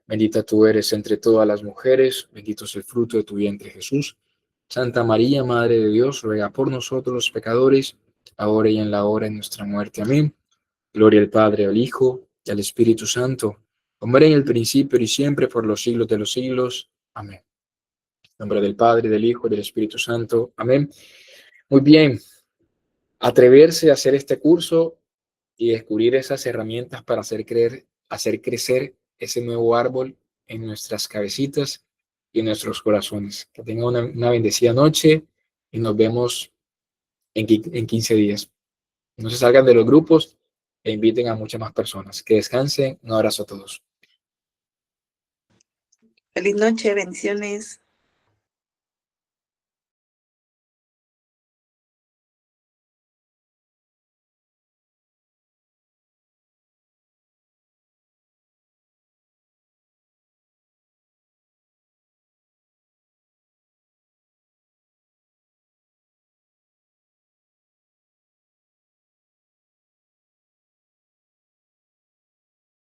Bendita tú eres entre todas las mujeres, bendito es el fruto de tu vientre Jesús. Santa María, Madre de Dios, ruega por nosotros los pecadores, ahora y en la hora de nuestra muerte. Amén. Gloria al Padre, al Hijo y al Espíritu Santo, como era en el principio y siempre, por los siglos de los siglos. Amén. En nombre del Padre, del Hijo y del Espíritu Santo. Amén. Muy bien. Atreverse a hacer este curso y descubrir esas herramientas para hacer crecer ese nuevo árbol en nuestras cabecitas y en nuestros corazones. Que tengan una bendecida noche y nos vemos en 15 días. No se salgan de los grupos e inviten a muchas más personas. Que descansen. Un abrazo a todos. Feliz noche, bendiciones.